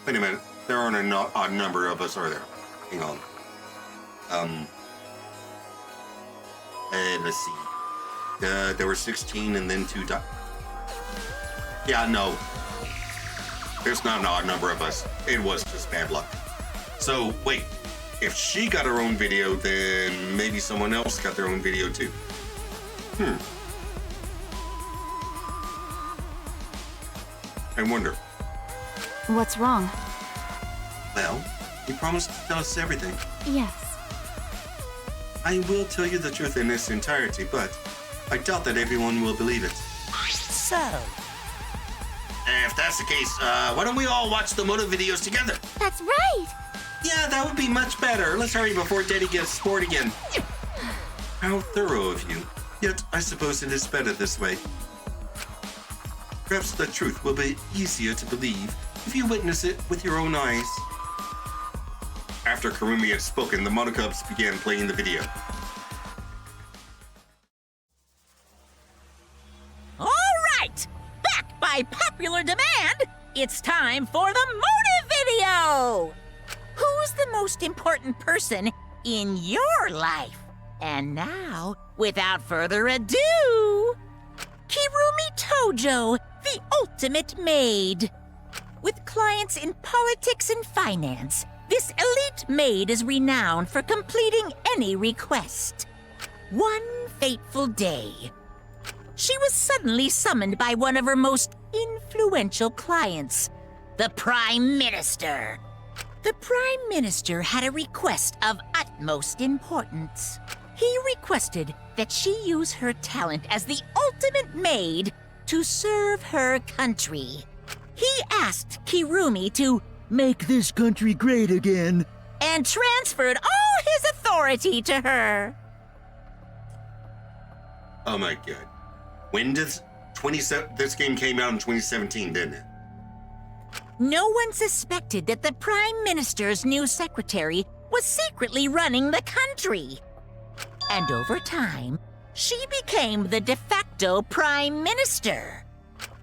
Wait a minute. There aren't an odd number of us, are there? Hang on. Let's see. There were 16 and then 2 Yeah, no. There's not an odd number of us. It was just bad luck. So, wait. If she got her own video, then maybe someone else got their own video too. I wonder. What's wrong? Well, you promised to tell us everything. Yes. I will tell you the truth in its entirety, but I doubt that everyone will believe it. So? If that's the case, why don't we all watch the motive videos together? That's right. Yeah, that would be much better. Let's hurry before Daddy gets bored again. How thorough of you. Yet, I suppose it is better this way. Perhaps the truth will be easier to believe if you witness it with your own eyes. After Kirumi had spoken, the Monocups began playing the video. All right! Back by popular demand, it's time for the motive video! Who's the most important person in your life? And now, without further ado, Kirumi Tojo, the ultimate maid. With clients in politics and finance, this elite maid is renowned for completing any request. One fateful day, she was suddenly summoned by one of her most influential clients, the Prime Minister. The Prime Minister had a request of utmost importance. He requested that she use her talent as the ultimate maid to serve her country. He asked Kirumi to make this country great again and transferred all his authority to her. Oh my god. When did this game came out in 2017, didn't it? No one suspected that the Prime Minister's new secretary was secretly running the country. And over time, she became the de facto Prime Minister.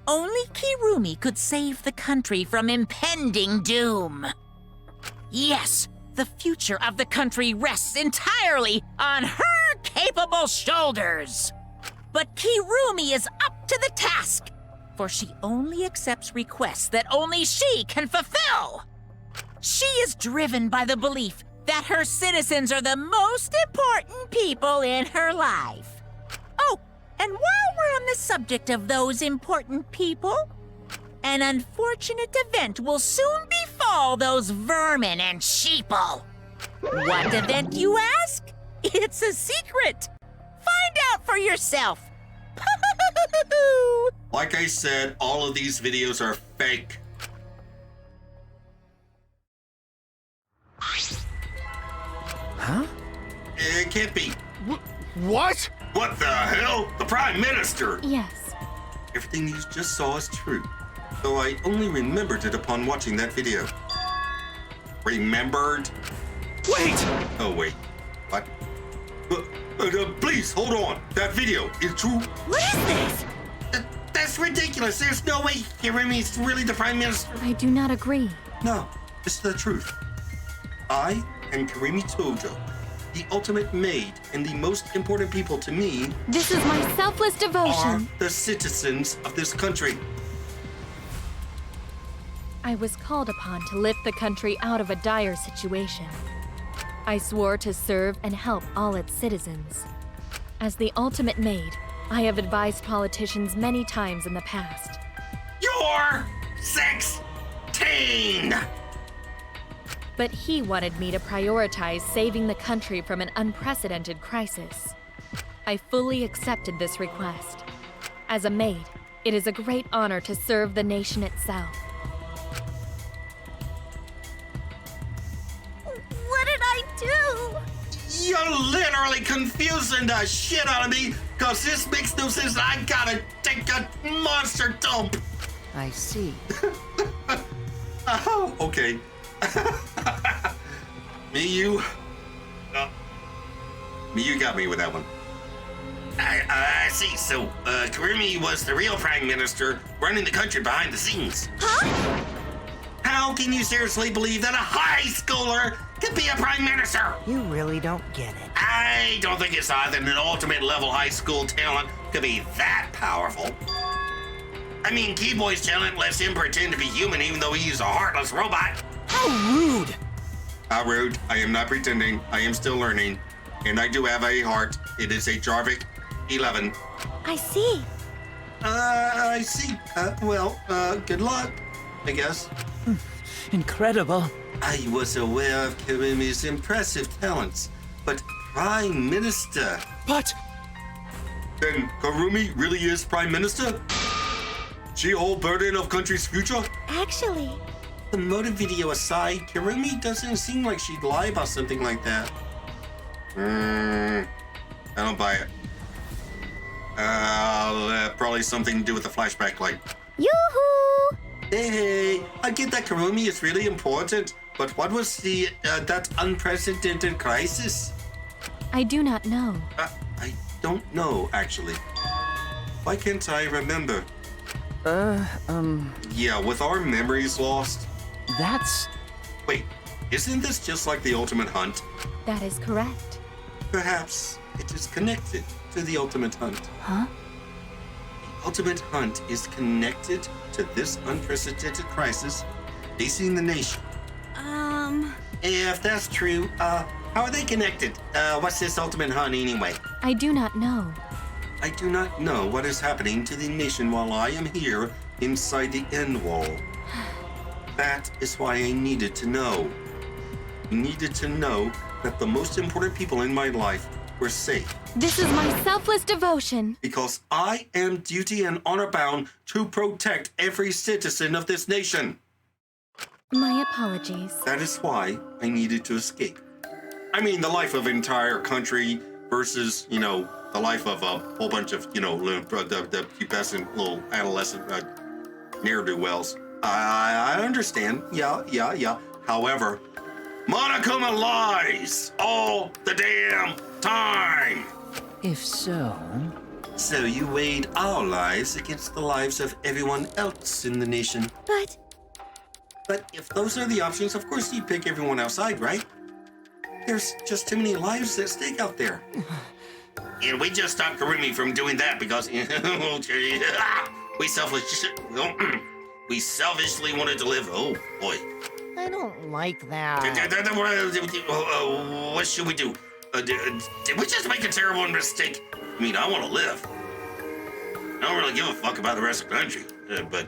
Only Kirumi could save the country from impending doom. Yes, the future of the country rests entirely on her capable shoulders. But Kirumi is up to the task, for she only accepts requests that only she can fulfill. She is driven by the belief that her citizens are the most important people in her life. Oh, and while we're on the subject of those important people, an unfortunate event will soon befall those vermin and sheeple. What event, you ask? It's a secret. Find out for yourself. Like I said, all of these videos are fake. Huh? It can't be. What? What the hell? The Prime Minister! Yes. Everything you just saw is true, though I only remembered it upon watching that video. Remembered? Wait! Oh, wait. What? Please, hold on. That video is true. What is this? That's ridiculous. There's no way Hirumi's really the Prime Minister. I do not agree. No, it's the truth. I am Kirimi Tojo, the ultimate maid and the most important people to me. This is my selfless devotion. Are the citizens of this country. I was called upon to lift the country out of a dire situation. I swore to serve and help all its citizens. As the ultimate maid, I have advised politicians many times in the past. You're 16! But he wanted me to prioritize saving the country from an unprecedented crisis. I fully accepted this request. As a maid, it is a great honor to serve the nation itself. What did I do? You're literally confusing the shit out of me, cause this makes no sense. I gotta take a monster dump. I see. Oh, okay. You got me with that one. I see. So, Kirimi was the real Prime Minister running the country behind the scenes. Huh? How can you seriously believe that a high schooler could be a Prime Minister? You really don't get it. I don't think it's odd that an ultimate level high school talent could be that powerful. I mean, Keyboy's talent lets him pretend to be human even though he's a heartless robot. How rude! How rude. I am not pretending. I am still learning. And I do have a heart. It is a Jarvik 11. I see. I see. Good luck, I guess. Incredible. I was aware of Kirimi's impressive talents, but Prime Minister. But... Then Kirumi really is Prime Minister? She whole burden of country's future? Actually... The motive video aside, Kirumi doesn't seem like she'd lie about something like that. I don't buy it. Probably something to do with the flashback light. Yoo-hoo! Hey, I get that Kirumi is really important, but what was that unprecedented crisis? I do not know. I don't know, actually. Why can't I remember? Yeah, with our memories lost. That's... Wait, isn't this just like the Ultimate Hunt? That is correct. Perhaps it is connected to the Ultimate Hunt. Huh? The Ultimate Hunt is connected to this unprecedented crisis facing the nation. If that's true, how are they connected? What's this Ultimate Hunt anyway? I do not know. I do not know what is happening to the nation while I am here inside the end wall. That is why I needed to know. I needed to know that the most important people in my life were safe. This is my selfless devotion. Because I am duty and honor bound to protect every citizen of this nation. My apologies. That is why I needed to escape. I mean, the life of an entire country versus, the life of a whole bunch of, the pubescent little adolescent ne'er-do-wells. I understand. Yeah. However, Monokuma lies all the damn time. If so... So you weighed our lives against the lives of everyone else in the nation. But if those are the options, of course you'd pick everyone outside, right? There's just too many lives at stake out there. And we just stopped Kirumi from doing that because we selfishly wanted to live. Oh, boy. I don't like that. What should we do? Did we just make a terrible mistake? I mean, I want to live. I don't really give a fuck about the rest of the country. But,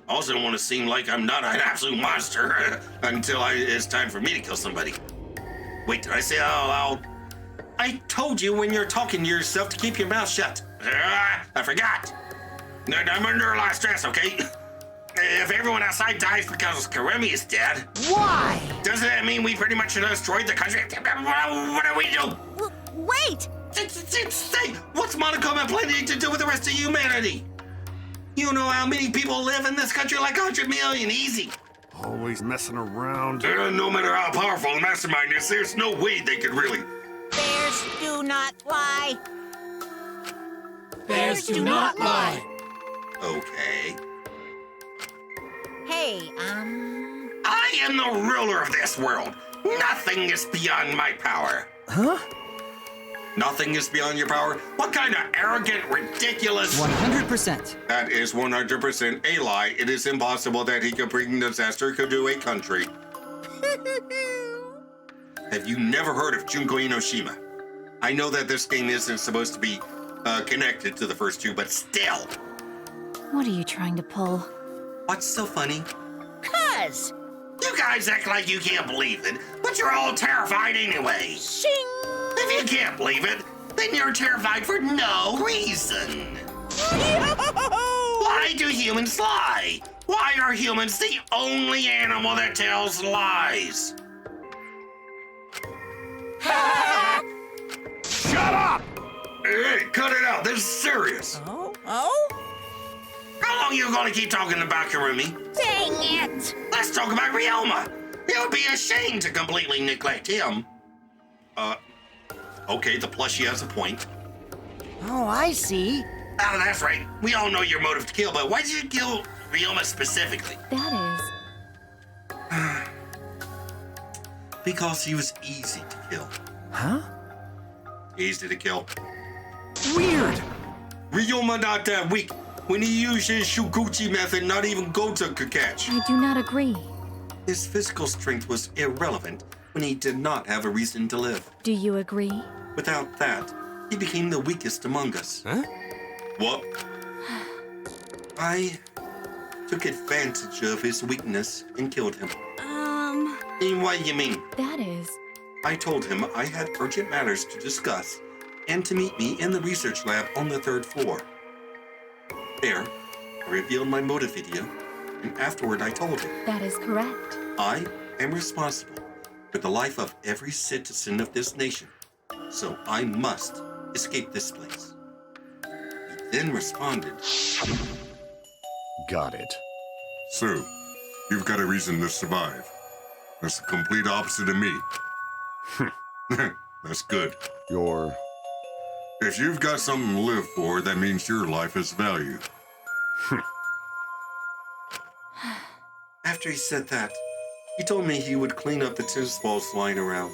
I also don't want to seem like I'm not an absolute monster until it's time for me to kill somebody. Wait, did I say that out loud? I told you when you're talking to yourself to keep your mouth shut. I forgot. I'm under a lot of stress, okay? If everyone outside dies because Karemi is dead... Why? Doesn't that mean we pretty much destroyed the country? What do we do? Wait! Say, what's Monokuma planning to do with the rest of humanity? You know how many people live in this country? Like 100 million, easy. Always messing around. No matter how powerful the mastermind is, there's no way they could really... Bears do not lie. Bears do not lie. Okay. Hey, I am the ruler of this world. Nothing is beyond my power. Huh? Nothing is beyond your power? What kind of arrogant, ridiculous... 100%. That is 100% a lie. It is impossible that he could bring disaster to a country. Have you never heard of Junko Inoshima? I know that this game isn't supposed to be connected to the first two, but still. What are you trying to pull? What's so funny? 'Cause. You guys act like you can't believe it, but you're all terrified anyway. Shing! If you can't believe it, then you're terrified for no reason. Why do humans lie? Why are humans the only animal that tells lies? Shut up! Hey, cut it out. This is serious. Oh? How long are you going to keep talking about Karumi? Dang it! Let's talk about Ryoma. It would be a shame to completely neglect him. Okay, the plushie has a point. Oh, I see. Oh, that's right. We all know your motive to kill, but why did you kill Ryoma specifically? That is... Because he was easy to kill. Huh? Easy to kill. Weird. Ryoma not that weak. When he used his Shuguchi method, not even Goto could catch. I do not agree. His physical strength was irrelevant when he did not have a reason to live. Do you agree? Without that, he became the weakest among us. Huh? What? I took advantage of his weakness and killed him. And what do you mean? That is... I told him I had urgent matters to discuss and to meet me in the research lab on the 3rd floor. There, I revealed my motive video, and afterward I told him. That is correct. I am responsible for the life of every citizen of this nation, so I must escape this place. He then responded. Got it. So, you've got a reason to survive. That's the complete opposite of me. That's good. If you've got something to live for, that means your life has value. After he said that, he told me he would clean up the tennis balls lying around.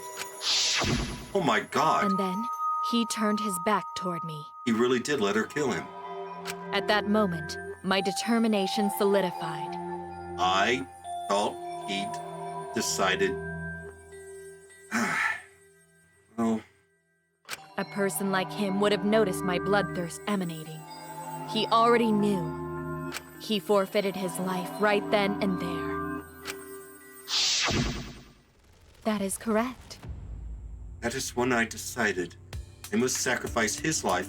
Oh my God. And then, he turned his back toward me. He really did let her kill him. At that moment, my determination solidified. I thought he'd decided... Oh. A person like him would have noticed my bloodthirst emanating. He already knew. He forfeited his life right then and there. That is correct. That is when I decided I must sacrifice his life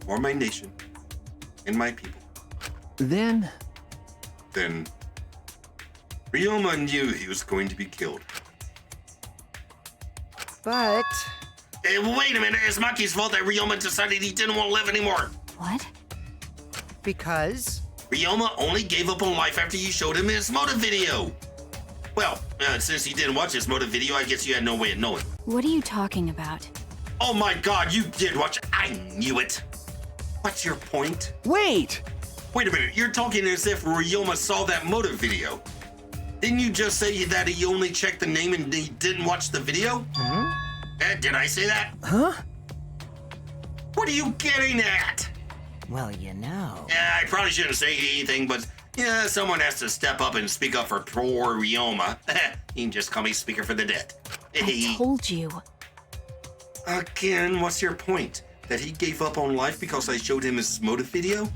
for my nation and my people. Then, Ryoma knew he was going to be killed. But... Hey, wait a minute, it's Maki's fault that Ryoma decided he didn't want to live anymore. What? Because? Ryoma only gave up on life after you showed him his motive video. Well, since he didn't watch his motive video, I guess you had no way of knowing. What are you talking about? Oh my God, you did watch. I knew it. What's your point? wait! Wait a minute, you're talking as if Ryoma saw that motive video. Didn't you just say that he only checked the name and he didn't watch the video? Did I say that? Huh? What are you getting at? Well, you know. I probably shouldn't say anything, but yeah, someone has to step up and speak up for poor Ryoma. You can just call me speaker for the dead. I told you. Again, what's your point? That he gave up on life because I showed him his motive video?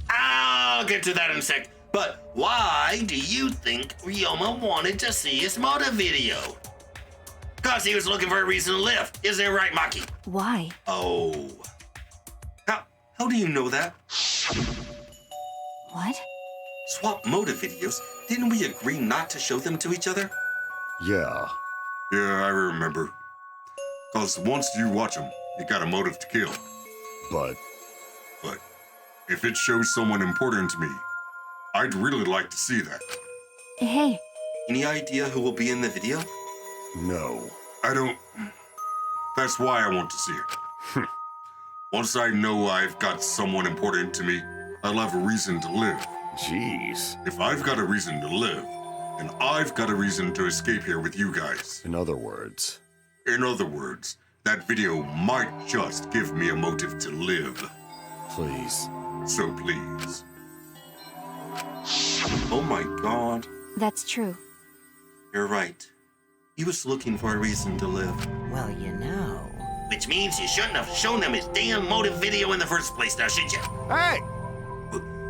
I'll get to that in a sec. But why do you think Ryoma wanted to see his motive video? Because he was looking for a reason to live. Isn't it right, Maki? Why? Oh. How do you know that? What? Swap motive videos? Didn't we agree not to show them to each other? Yeah. Yeah, I remember. Because once you watch them, you got a motive to kill. But if it shows someone important to me, I'd really like to see that. Hey. Any idea who will be in the video? No, I don't. That's why I want to see it. Once I know I've got someone important to me, I'll have a reason to live. Jeez. If I've got a reason to live, then I've got a reason to escape here with you guys. In other words, that video might just give me a motive to live. Please. So please. Oh my god. That's true. You're right. He was looking for a reason to live. Well, you know. Which means you shouldn't have shown him his damn motive video in the first place, now should you? Hey!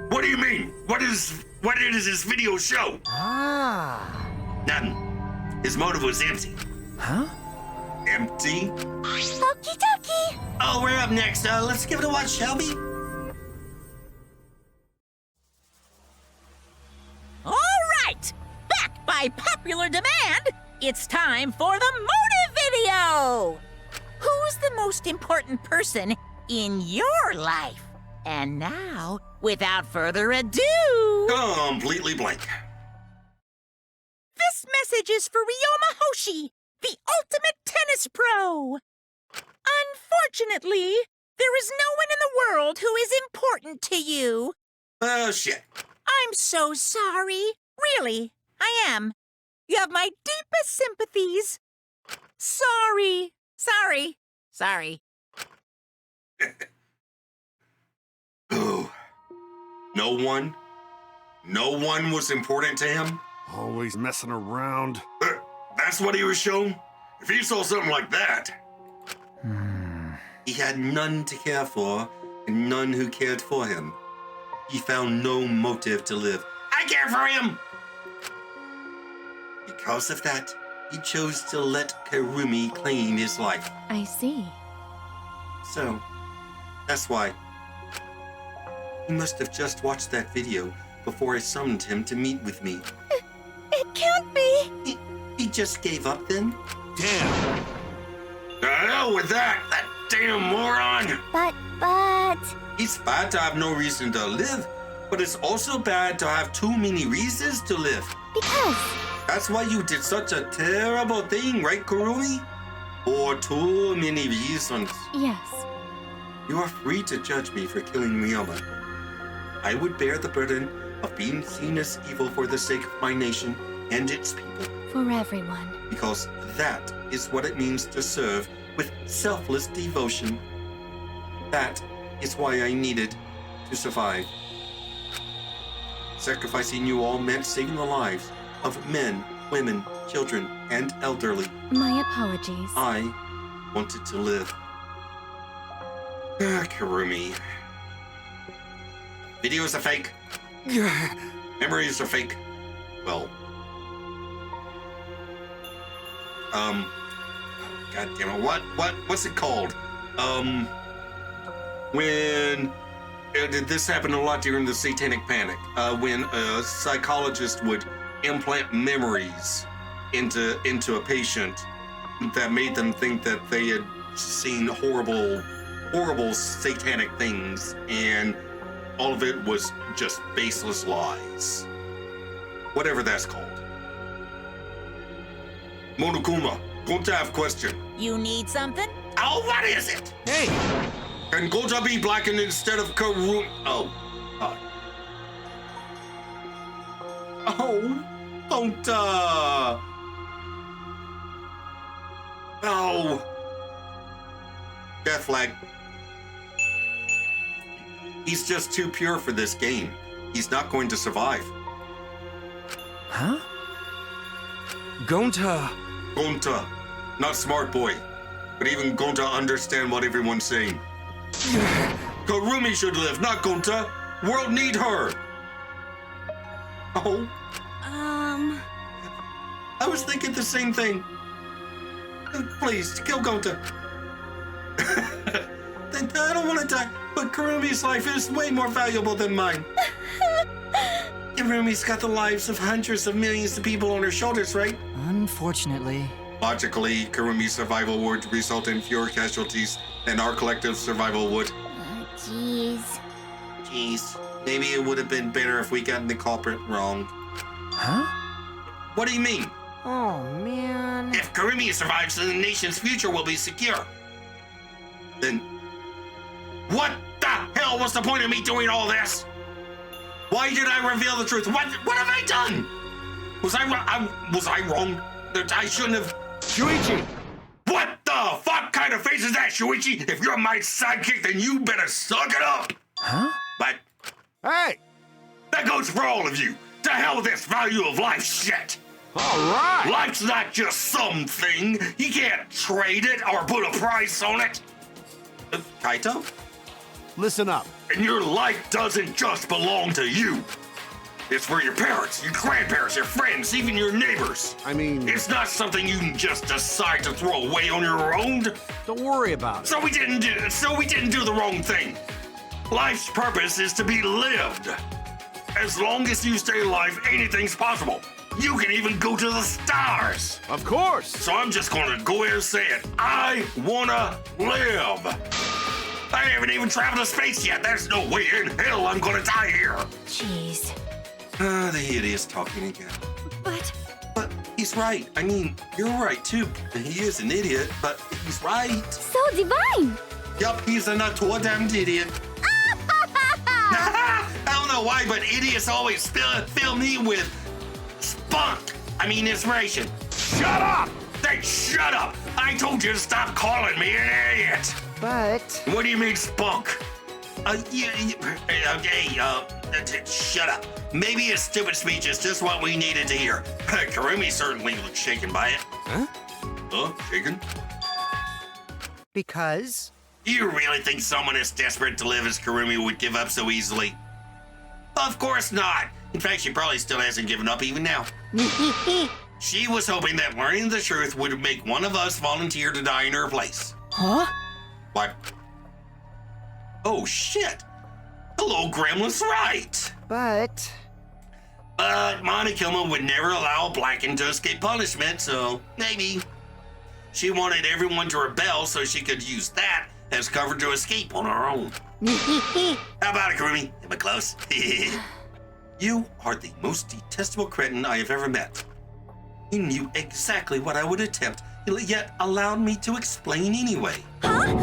What do you mean? What did his video show? Ah. Nothing. His motive was empty. Huh? Empty? Okie dokie. Oh, we're up next. Let's give it a watch, shall we? All right! Back by popular demand, it's time for the motive video! Who's the most important person in your life? And now, without further ado... Completely blank. This message is for Ryoma Hoshi, the ultimate tennis pro! Unfortunately, there is no one in the world who is important to you. Oh, shit. I'm so sorry. Really, I am. You have my deepest sympathies. Sorry. Oh. No one was important to him? Always messing around. That's what he was shown? If he saw something like that. He had none to care for, and none who cared for him. He found no motive to live. I care for him! Because of that, he chose to let Karumi claim his life. I see. So, that's why. He must have just watched that video before I summoned him to meet with me. It can't be. He just gave up then? Damn. The hell with that damn moron! But... It's bad to have no reason to live, but it's also bad to have too many reasons to live. Because... That's why you did such a terrible thing, right, Karumi? For too many reasons. Yes. You are free to judge me for killing Ryoma. I would bear the burden of being seen as evil for the sake of my nation and its people. For everyone. Because that is what it means to serve with selfless devotion. That is why I needed to survive. Sacrificing you all meant saving the lives of men, women, children, and elderly. My apologies. I wanted to live. Karumi. Videos are fake. Memories are fake. Well. God damn it. What's it called? When this happened a lot during the Satanic Panic. When a psychologist would implant memories into a patient that made them think that they had seen horrible satanic things, and all of it was just baseless lies. Whatever that's called. Monokuma, going to have question. You need something? Oh, what is it? Hey! Can Goja be blackened instead of Karumi? Oh. Oh. Goja. Oh. Death flag. He's just too pure for this game. He's not going to survive. Huh? Gonta. Gonta. Not smart boy. But even Gonta understand what everyone's saying. Karumi should live, not Gonta. World need her. Oh. I was thinking the same thing. Please, kill Gonta. I don't want to die, but Kurumi's life is way more valuable than mine. Kurumi's got the lives of hundreds of millions of people on her shoulders, right? Unfortunately. Logically, Kurumi's survival would result in fewer casualties, and our collective survival would. Jeez. Jeez. Maybe it would have been better if we gotten the culprit wrong. Huh? What do you mean? Oh, man. If Kurumi survives, then the nation's future will be secure. Then, what the hell was the point of me doing all this? Why did I reveal the truth? What have I done? Was I wrong? That I shouldn't have... Shuichi! What the fuck kind of face is that, Shuichi? If you're my sidekick, then you better suck it up! Huh? But... Hey! That goes for all of you! To hell with this value of life shit! All right! Life's not just something. You can't trade it or put a price on it. Kaito? Listen up. And your life doesn't just belong to you. It's for your parents, your grandparents, your friends, even your neighbors. I mean... It's not something you can just decide to throw away on your own. Don't worry about it. So we didn't do the wrong thing. Life's purpose is to be lived. As long as you stay alive, anything's possible. You can even go to the stars. Of course. So I'm just gonna go ahead and say it. I wanna live. I haven't even traveled to space yet. There's no way in hell I'm gonna die here. Jeez. The idiot's talking again. But he's right. I mean, you're right too. He is an idiot, but he's right. So divine. Yup, he's a notorious idiot. I don't know why, but idiots always fill me with inspiration. Shut up! Then shut up! I told you to stop calling me an idiot! But... What do you mean, spunk? Shut up. Maybe a stupid speech is just what we needed to hear. Kurumi certainly looks shaken by it. Huh? Shaken? Because? You really think someone as desperate to live as Kurumi would give up so easily? Of course not. In fact, she probably still hasn't given up even now. She was hoping that learning the truth would make one of us volunteer to die in her place. Huh? What? Oh, shit. Hello, Gremlin's right. But Monokuma would never allow a Blackened to escape punishment, so maybe. She wanted everyone to rebel so she could use that as cover to escape on her own. How about it, Kurumi? Am I close? You are the most detestable cretin I have ever met. You knew exactly what I would attempt, yet allowed me to explain anyway. Huh?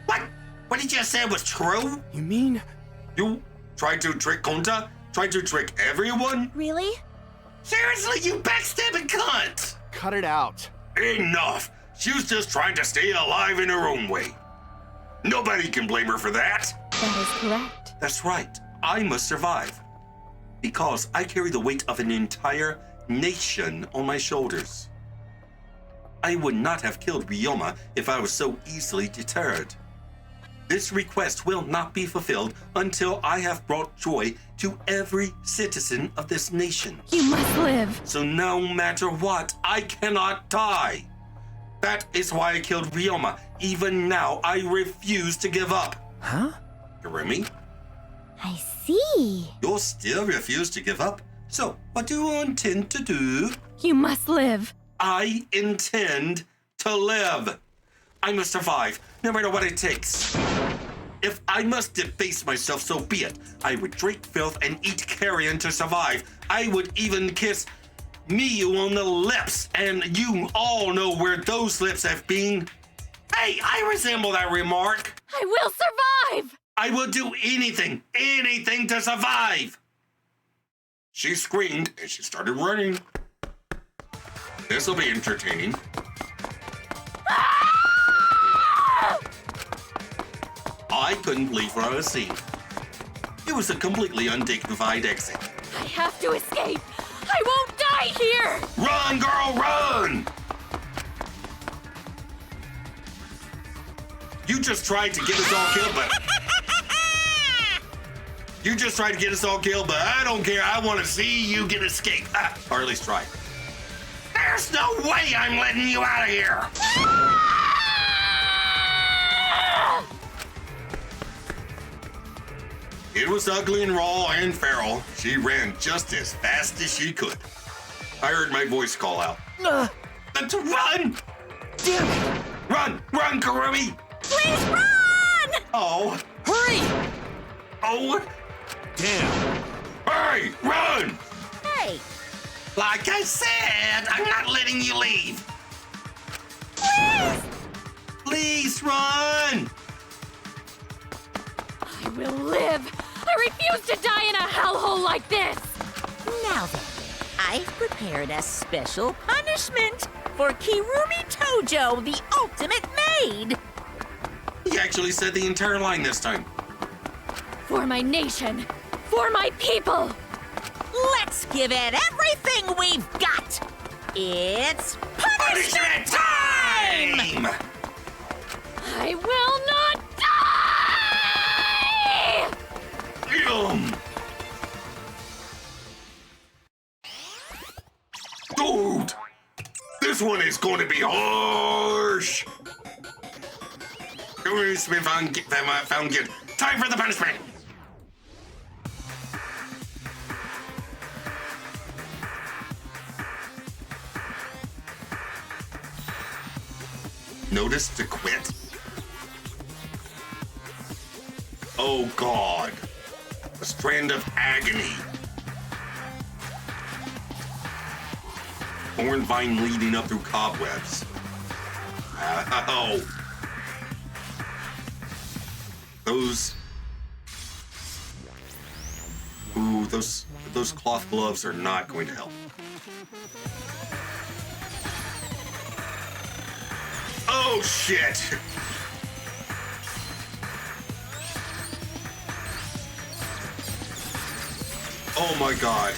What? What did you say was true? You mean? You tried to trick Konta? Tried to trick everyone? Really? Seriously, you backstabbing cunt! Cut it out. Enough! She was just trying to stay alive in her own way. Nobody can blame her for that. That is correct. That's right. I must survive. Because I carry the weight of an entire nation on my shoulders. I would not have killed Ryoma if I was so easily deterred. This request will not be fulfilled until I have brought joy to every citizen of this nation. You must live. So no matter what, I cannot die. That is why I killed Ryoma. Even now, I refuse to give up. Huh? Kurumi? I see. You'll still refuse to give up? So, what do you intend to do? You must live. I intend to live. I must survive, no matter what it takes. If I must debase myself, so be it. I would drink filth and eat carrion to survive. I would even kiss Miyu on the lips, and you all know where those lips have been. Hey, I resemble that remark. I will survive! I will do anything to survive. She screamed and she started running. This will be entertaining. I couldn't believe what I was seeing. It was a completely undignified exit. I have to escape. I won't die here! Run, girl, run! You just tried to get us all killed, but... You just tried to get us all killed, but I don't care. I want to see you get escaped. Or at least try. There There's no way I'm letting you out of here! It was ugly and raw and feral. She ran just as fast as she could. I heard my voice call out. Let's run! Damn it! Run! Run, Kurumi! Please run! Oh. Hurry! Oh. Damn. Hurry! Run! Hey, Like I said, I'm not letting you leave. please! Please run! I will live. I refuse to die in a hellhole like this. Now then, I've prepared a special punishment for Kirumi Tojo, the ultimate maid. He actually said the entire line this time. For my nation. For my people. Let's give it everything we've got. It's punishment time! I will not die! Dude! This one is going to be harsh! Kurumi's been found good. Time for the punishment! Notice to quit. Oh God. A strand of agony. Thorn vine leading up through cobwebs. Ow. Those cloth gloves are not going to help. Oh shit! Oh my God.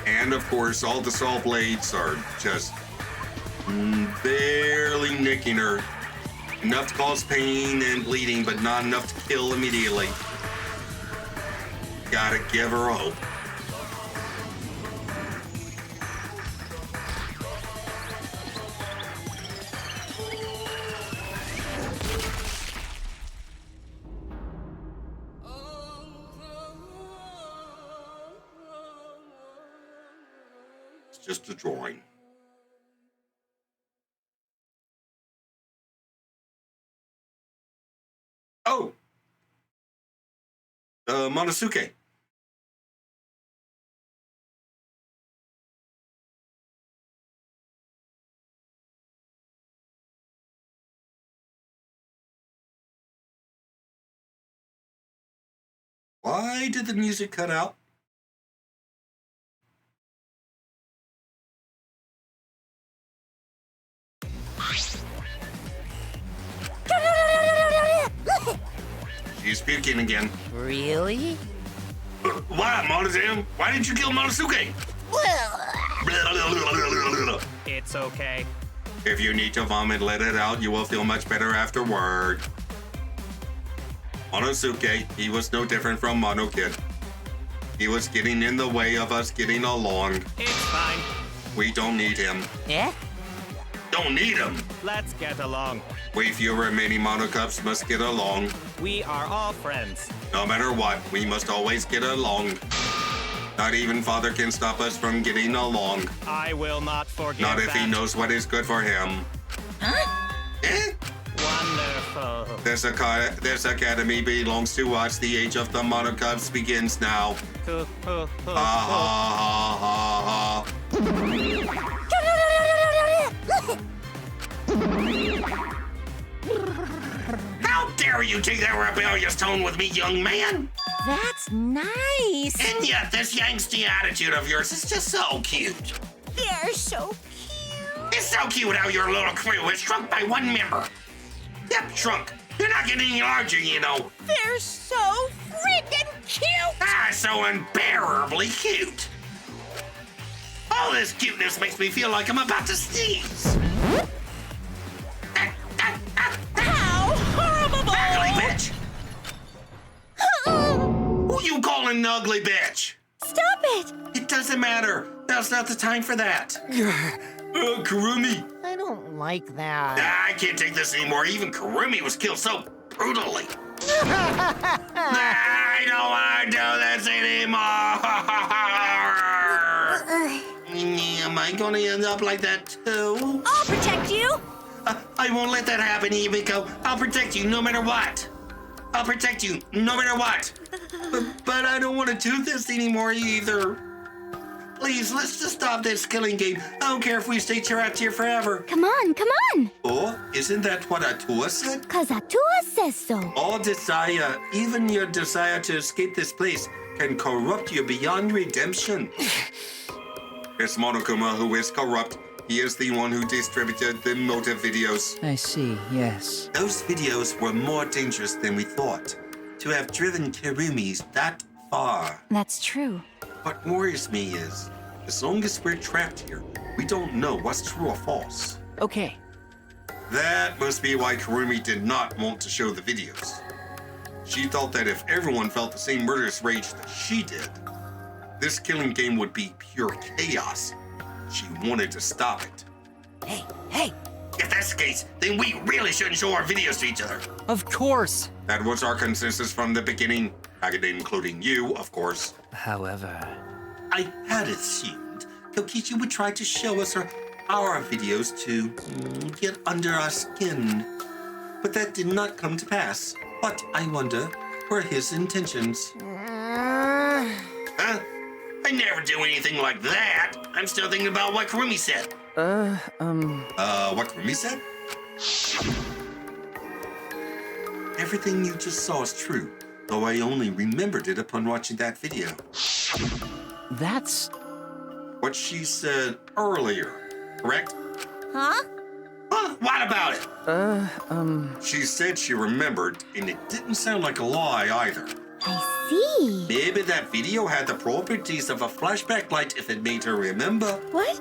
And of course, all the saw blades are just barely nicking her. Enough to cause pain and bleeding, but not enough to kill immediately. Gotta give her hope. It's just a drawing. Oh! Monosuke. Why did the music cut out? She's puking again. Really? Why, Monozam? Why didn't you kill Monosuke? It's okay. If you need to vomit, let it out. You will feel much better afterward. Monosuke, he was no different from Mono Kid. He was getting in the way of us getting along. It's fine. We don't need him. Yeah? Don't need him. Let's get along. We few remaining Monocups must get along. We are all friends. No matter what, we must always get along. Not even Father can stop us from getting along. I will not forget Not if that. he knows what is good for him. Huh? Eh? Wonderful. This academy belongs to us. The age of the Monocups begins now. Ha ha ha ha ha. How dare you take that rebellious tone with me, young man? That's nice. And yet this yangsty attitude of yours is just so cute. They're so cute. It's so cute how your little crew is shrunk by one member. Yep, shrunk. You're not getting any larger, you know. They're so freaking cute. Ah, so unbearably cute. All this cuteness makes me feel like I'm about to sneeze. How horrible! Ugly bitch! ugly bitch. Stop it! It doesn't matter. Now's not the time for that. Kurumi. I don't like that. I can't take this anymore. Even Kurumi was killed so brutally. I don't want to do this anymore. Am I going to end up like that too? I'll protect you. I won't let that happen, Ibiko. I'll protect you no matter what. I'll protect you no matter what. But I don't want to do this anymore either. Please, let's just stop this killing game. I don't care if we stay trapped here forever. Come on, come on! Oh, isn't that what Atua said? 'Cause Atua says so. All desire, even your desire to escape this place, can corrupt you beyond redemption. It's Monokuma who is corrupt. He is the one who distributed the motive videos. I see, yes. Those videos were more dangerous than we thought. To have driven Kirumi's that far. That's true. What worries me is, as long as we're trapped here, we don't know what's true or false. Okay. That must be why Kurumi did not want to show the videos. She thought that if everyone felt the same murderous rage that she did, this killing game would be pure chaos. She wanted to stop it. Hey! If that's the case, then we really shouldn't show our videos to each other. Of course. That was our consensus from the beginning, including you, of course. However, I had assumed Kokichi would try to show us our videos to get under our skin. But that did not come to pass. What, I wonder, were his intentions? Huh? I never do anything like that. I'm still thinking about what Kurumi said. What Kurumi said? Everything you just saw is true, though I only remembered it upon watching that video. That's what she said earlier, correct? Huh? What about it? She said she remembered, and it didn't sound like a lie either. I see. Maybe that video had the properties of a flashback light if it made her remember. What?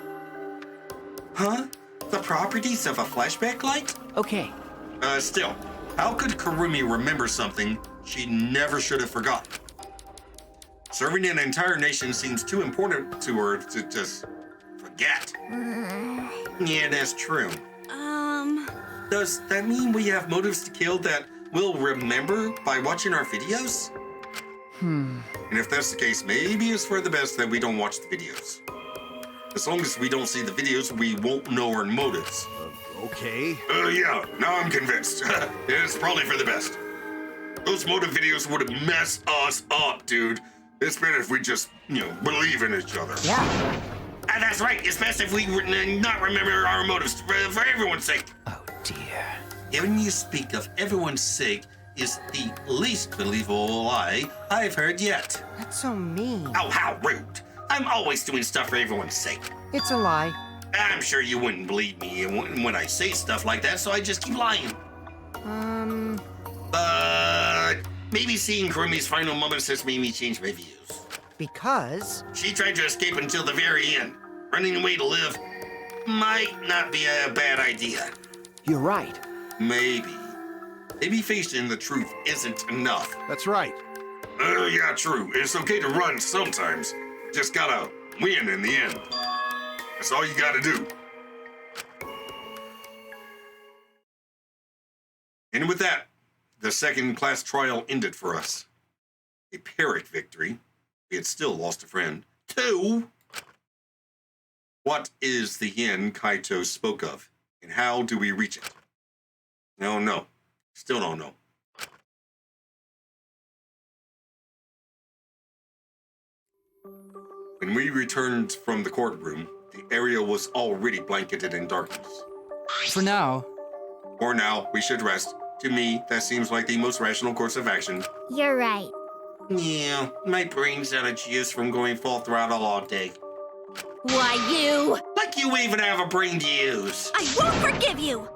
Huh? The properties of a flashback light? okay. Still, how could Kurumi remember something she never should have forgotten? Serving an entire nation seems too important to her to just forget. Yeah, that's true. Does that mean we have motives to kill that we'll remember by watching our videos? And if that's the case, maybe it's for the best that we don't watch the videos. As long as we don't see the videos, we won't know our motives. Okay. Yeah, now I'm convinced. It's probably for the best. Those motive videos would have messed us up, dude. It's better if we just, believe in each other. Yeah. That's right. It's best if we not remember our motives for everyone's sake. Oh, dear. Hearing you speak of everyone's sake is the least believable lie I've heard yet. That's so mean. Oh, how rude. I'm always doing stuff for everyone's sake. It's a lie. I'm sure you wouldn't believe me when I say stuff like that, so I just keep lying. But maybe seeing Kurumi's final moments has made me change my views. Because? She tried to escape until the very end. Running away to live might not be a bad idea. You're right. Maybe facing the truth isn't enough. That's right. Yeah, true. It's okay to run sometimes. Just gotta win in the end. That's all you gotta do. And with that, the second-class trial ended for us. A Pyrrhic victory. We had still lost a friend. 2. What is the end Kaito spoke of, and how do we reach it? No. Still don't know. When we returned from the courtroom, the area was already blanketed in darkness. For now. For now, we should rest. To me, that seems like the most rational course of action. You're right. Yeah, my brain's out of juice from going full throttle all day. Why, you? Like you even have a brain to use. I won't forgive you!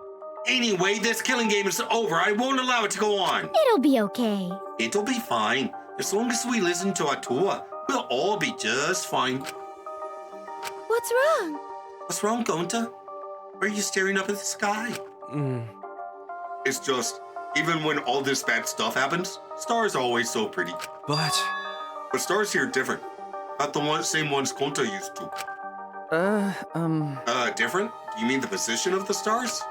Anyway, this killing game is over. I won't allow it to go on. It'll be okay. It'll be fine. As long as we listen to Atua, we'll all be just fine. What's wrong? What's wrong, Gonta? Why are you staring up at the sky? It's just, even when all this bad stuff happens, stars are always so pretty. But But stars here are different. Not the same ones Konta used to. Different? You mean the position of the stars?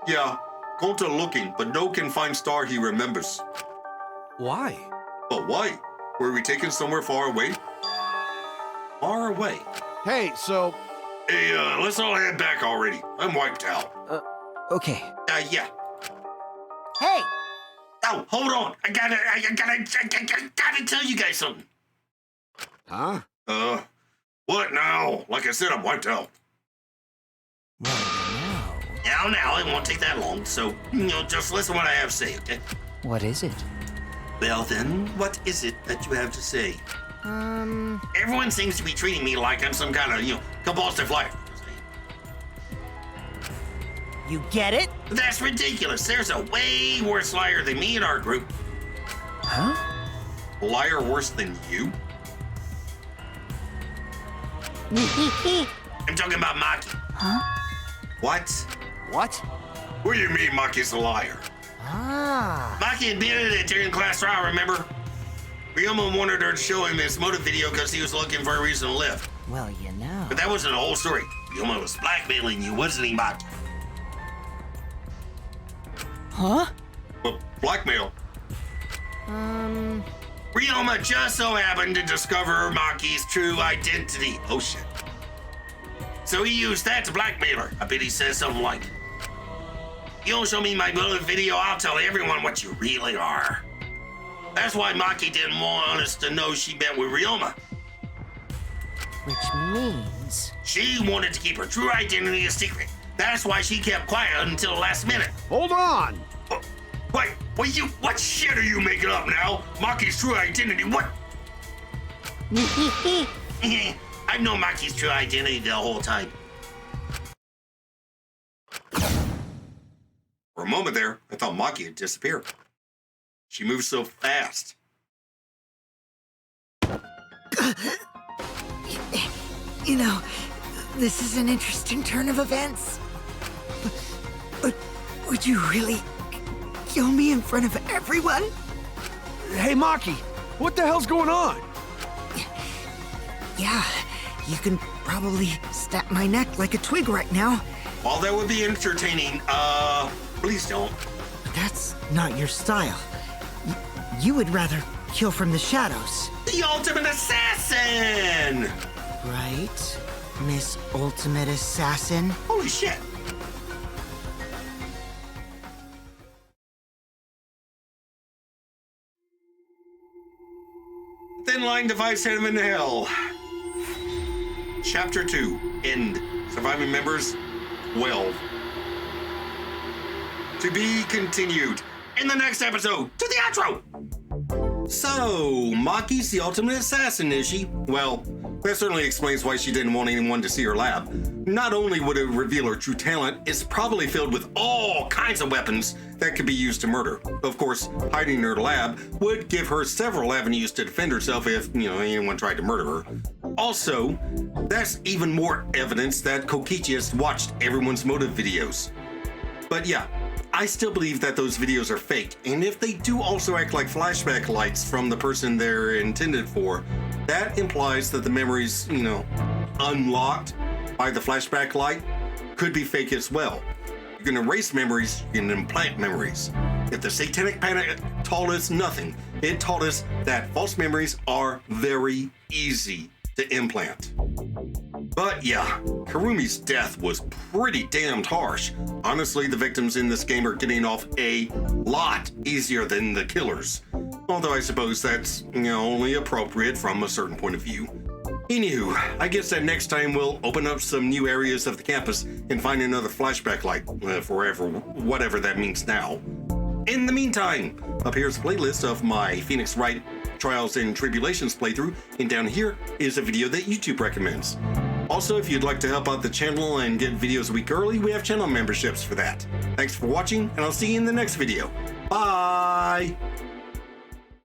Yeah, Konta looking, but no can find star he remembers. Why? But why? Were we taken somewhere far away? Far away? Hey, so... Hey, let's all head back already. I'm wiped out. Okay. Yeah. Hey, Oh, hold on. I gotta tell you guys something. Huh? What now? Like I said, I'm wiped out. Now, it won't take that long, so, just listen to what I have to say, okay? What is it? Well then, what is it that you have to say? Everyone seems to be treating me like I'm some kind of, compulsive liar. you get it? That's ridiculous. There's a way worse liar than me in our group. Huh? A liar worse than you? I'm talking about Maki. Huh? What? What? What do you mean Maki's a liar? Maki admitted it during class trial, remember? Ryoma wanted her to show him his motive video because he was looking for a reason to live. Well, you know. But that wasn't the whole story. Ryoma was blackmailing you, wasn't he, Maki? Huh? Well, blackmail. Ryoma just so happened to discover Maki's true identity. Oh, shit. So he used that to blackmail her. I bet he says something like, "You don't show me my motive video, I'll tell everyone what you really are." That's why Maki didn't want us to know she met with Ryoma. Which means... She wanted to keep her true identity a secret. That's why she kept quiet until the last minute. Hold on! Wait, what shit are you making up now? Maki's true identity, what? I've known Maki's true identity the whole time. For a moment there, I thought Maki had disappeared. She moves so fast. You know, this is an interesting turn of events. But would you really kill me in front of everyone? Hey, Maki, what the hell's going on? Yeah, you can probably snap my neck like a twig right now. While that would be entertaining, please don't. But that's not your style. You would rather kill from the shadows. The ultimate assassin! Right, Miss Ultimate Assassin? Holy shit! Thin line device head him into hell. Chapter 2, End. Surviving members, 12. To be continued in the next episode. To the outro! So, Maki's the ultimate assassin, is she? Well, that certainly explains why she didn't want anyone to see her lab. Not only would it reveal her true talent, it's probably filled with all kinds of weapons that could be used to murder. Of course, hiding in her lab would give her several avenues to defend herself if, anyone tried to murder her. Also, that's even more evidence that Kokichi has watched everyone's motive videos. But yeah, I still believe that those videos are fake, and if they do also act like flashback lights from the person they're intended for, that implies that the memories, unlocked by the flashback light could be fake as well. You can erase memories, you can implant memories. If the Satanic Panic taught us nothing, it taught us that false memories are very easy to implant. But yeah, Karumi's death was pretty damned harsh. Honestly, the victims in this game are getting off a lot easier than the killers. Although I suppose that's, only appropriate from a certain point of view. Anywho, I guess that next time we'll open up some new areas of the campus and find another flashback light, forever, whatever that means now. In the meantime, up here's a playlist of my Phoenix Wright Trials and Tribulations playthrough, and down here is a video that YouTube recommends. Also, if you'd like to help out the channel and get videos a week early, we have channel memberships for that. Thanks for watching, and I'll see you in the next video. Bye!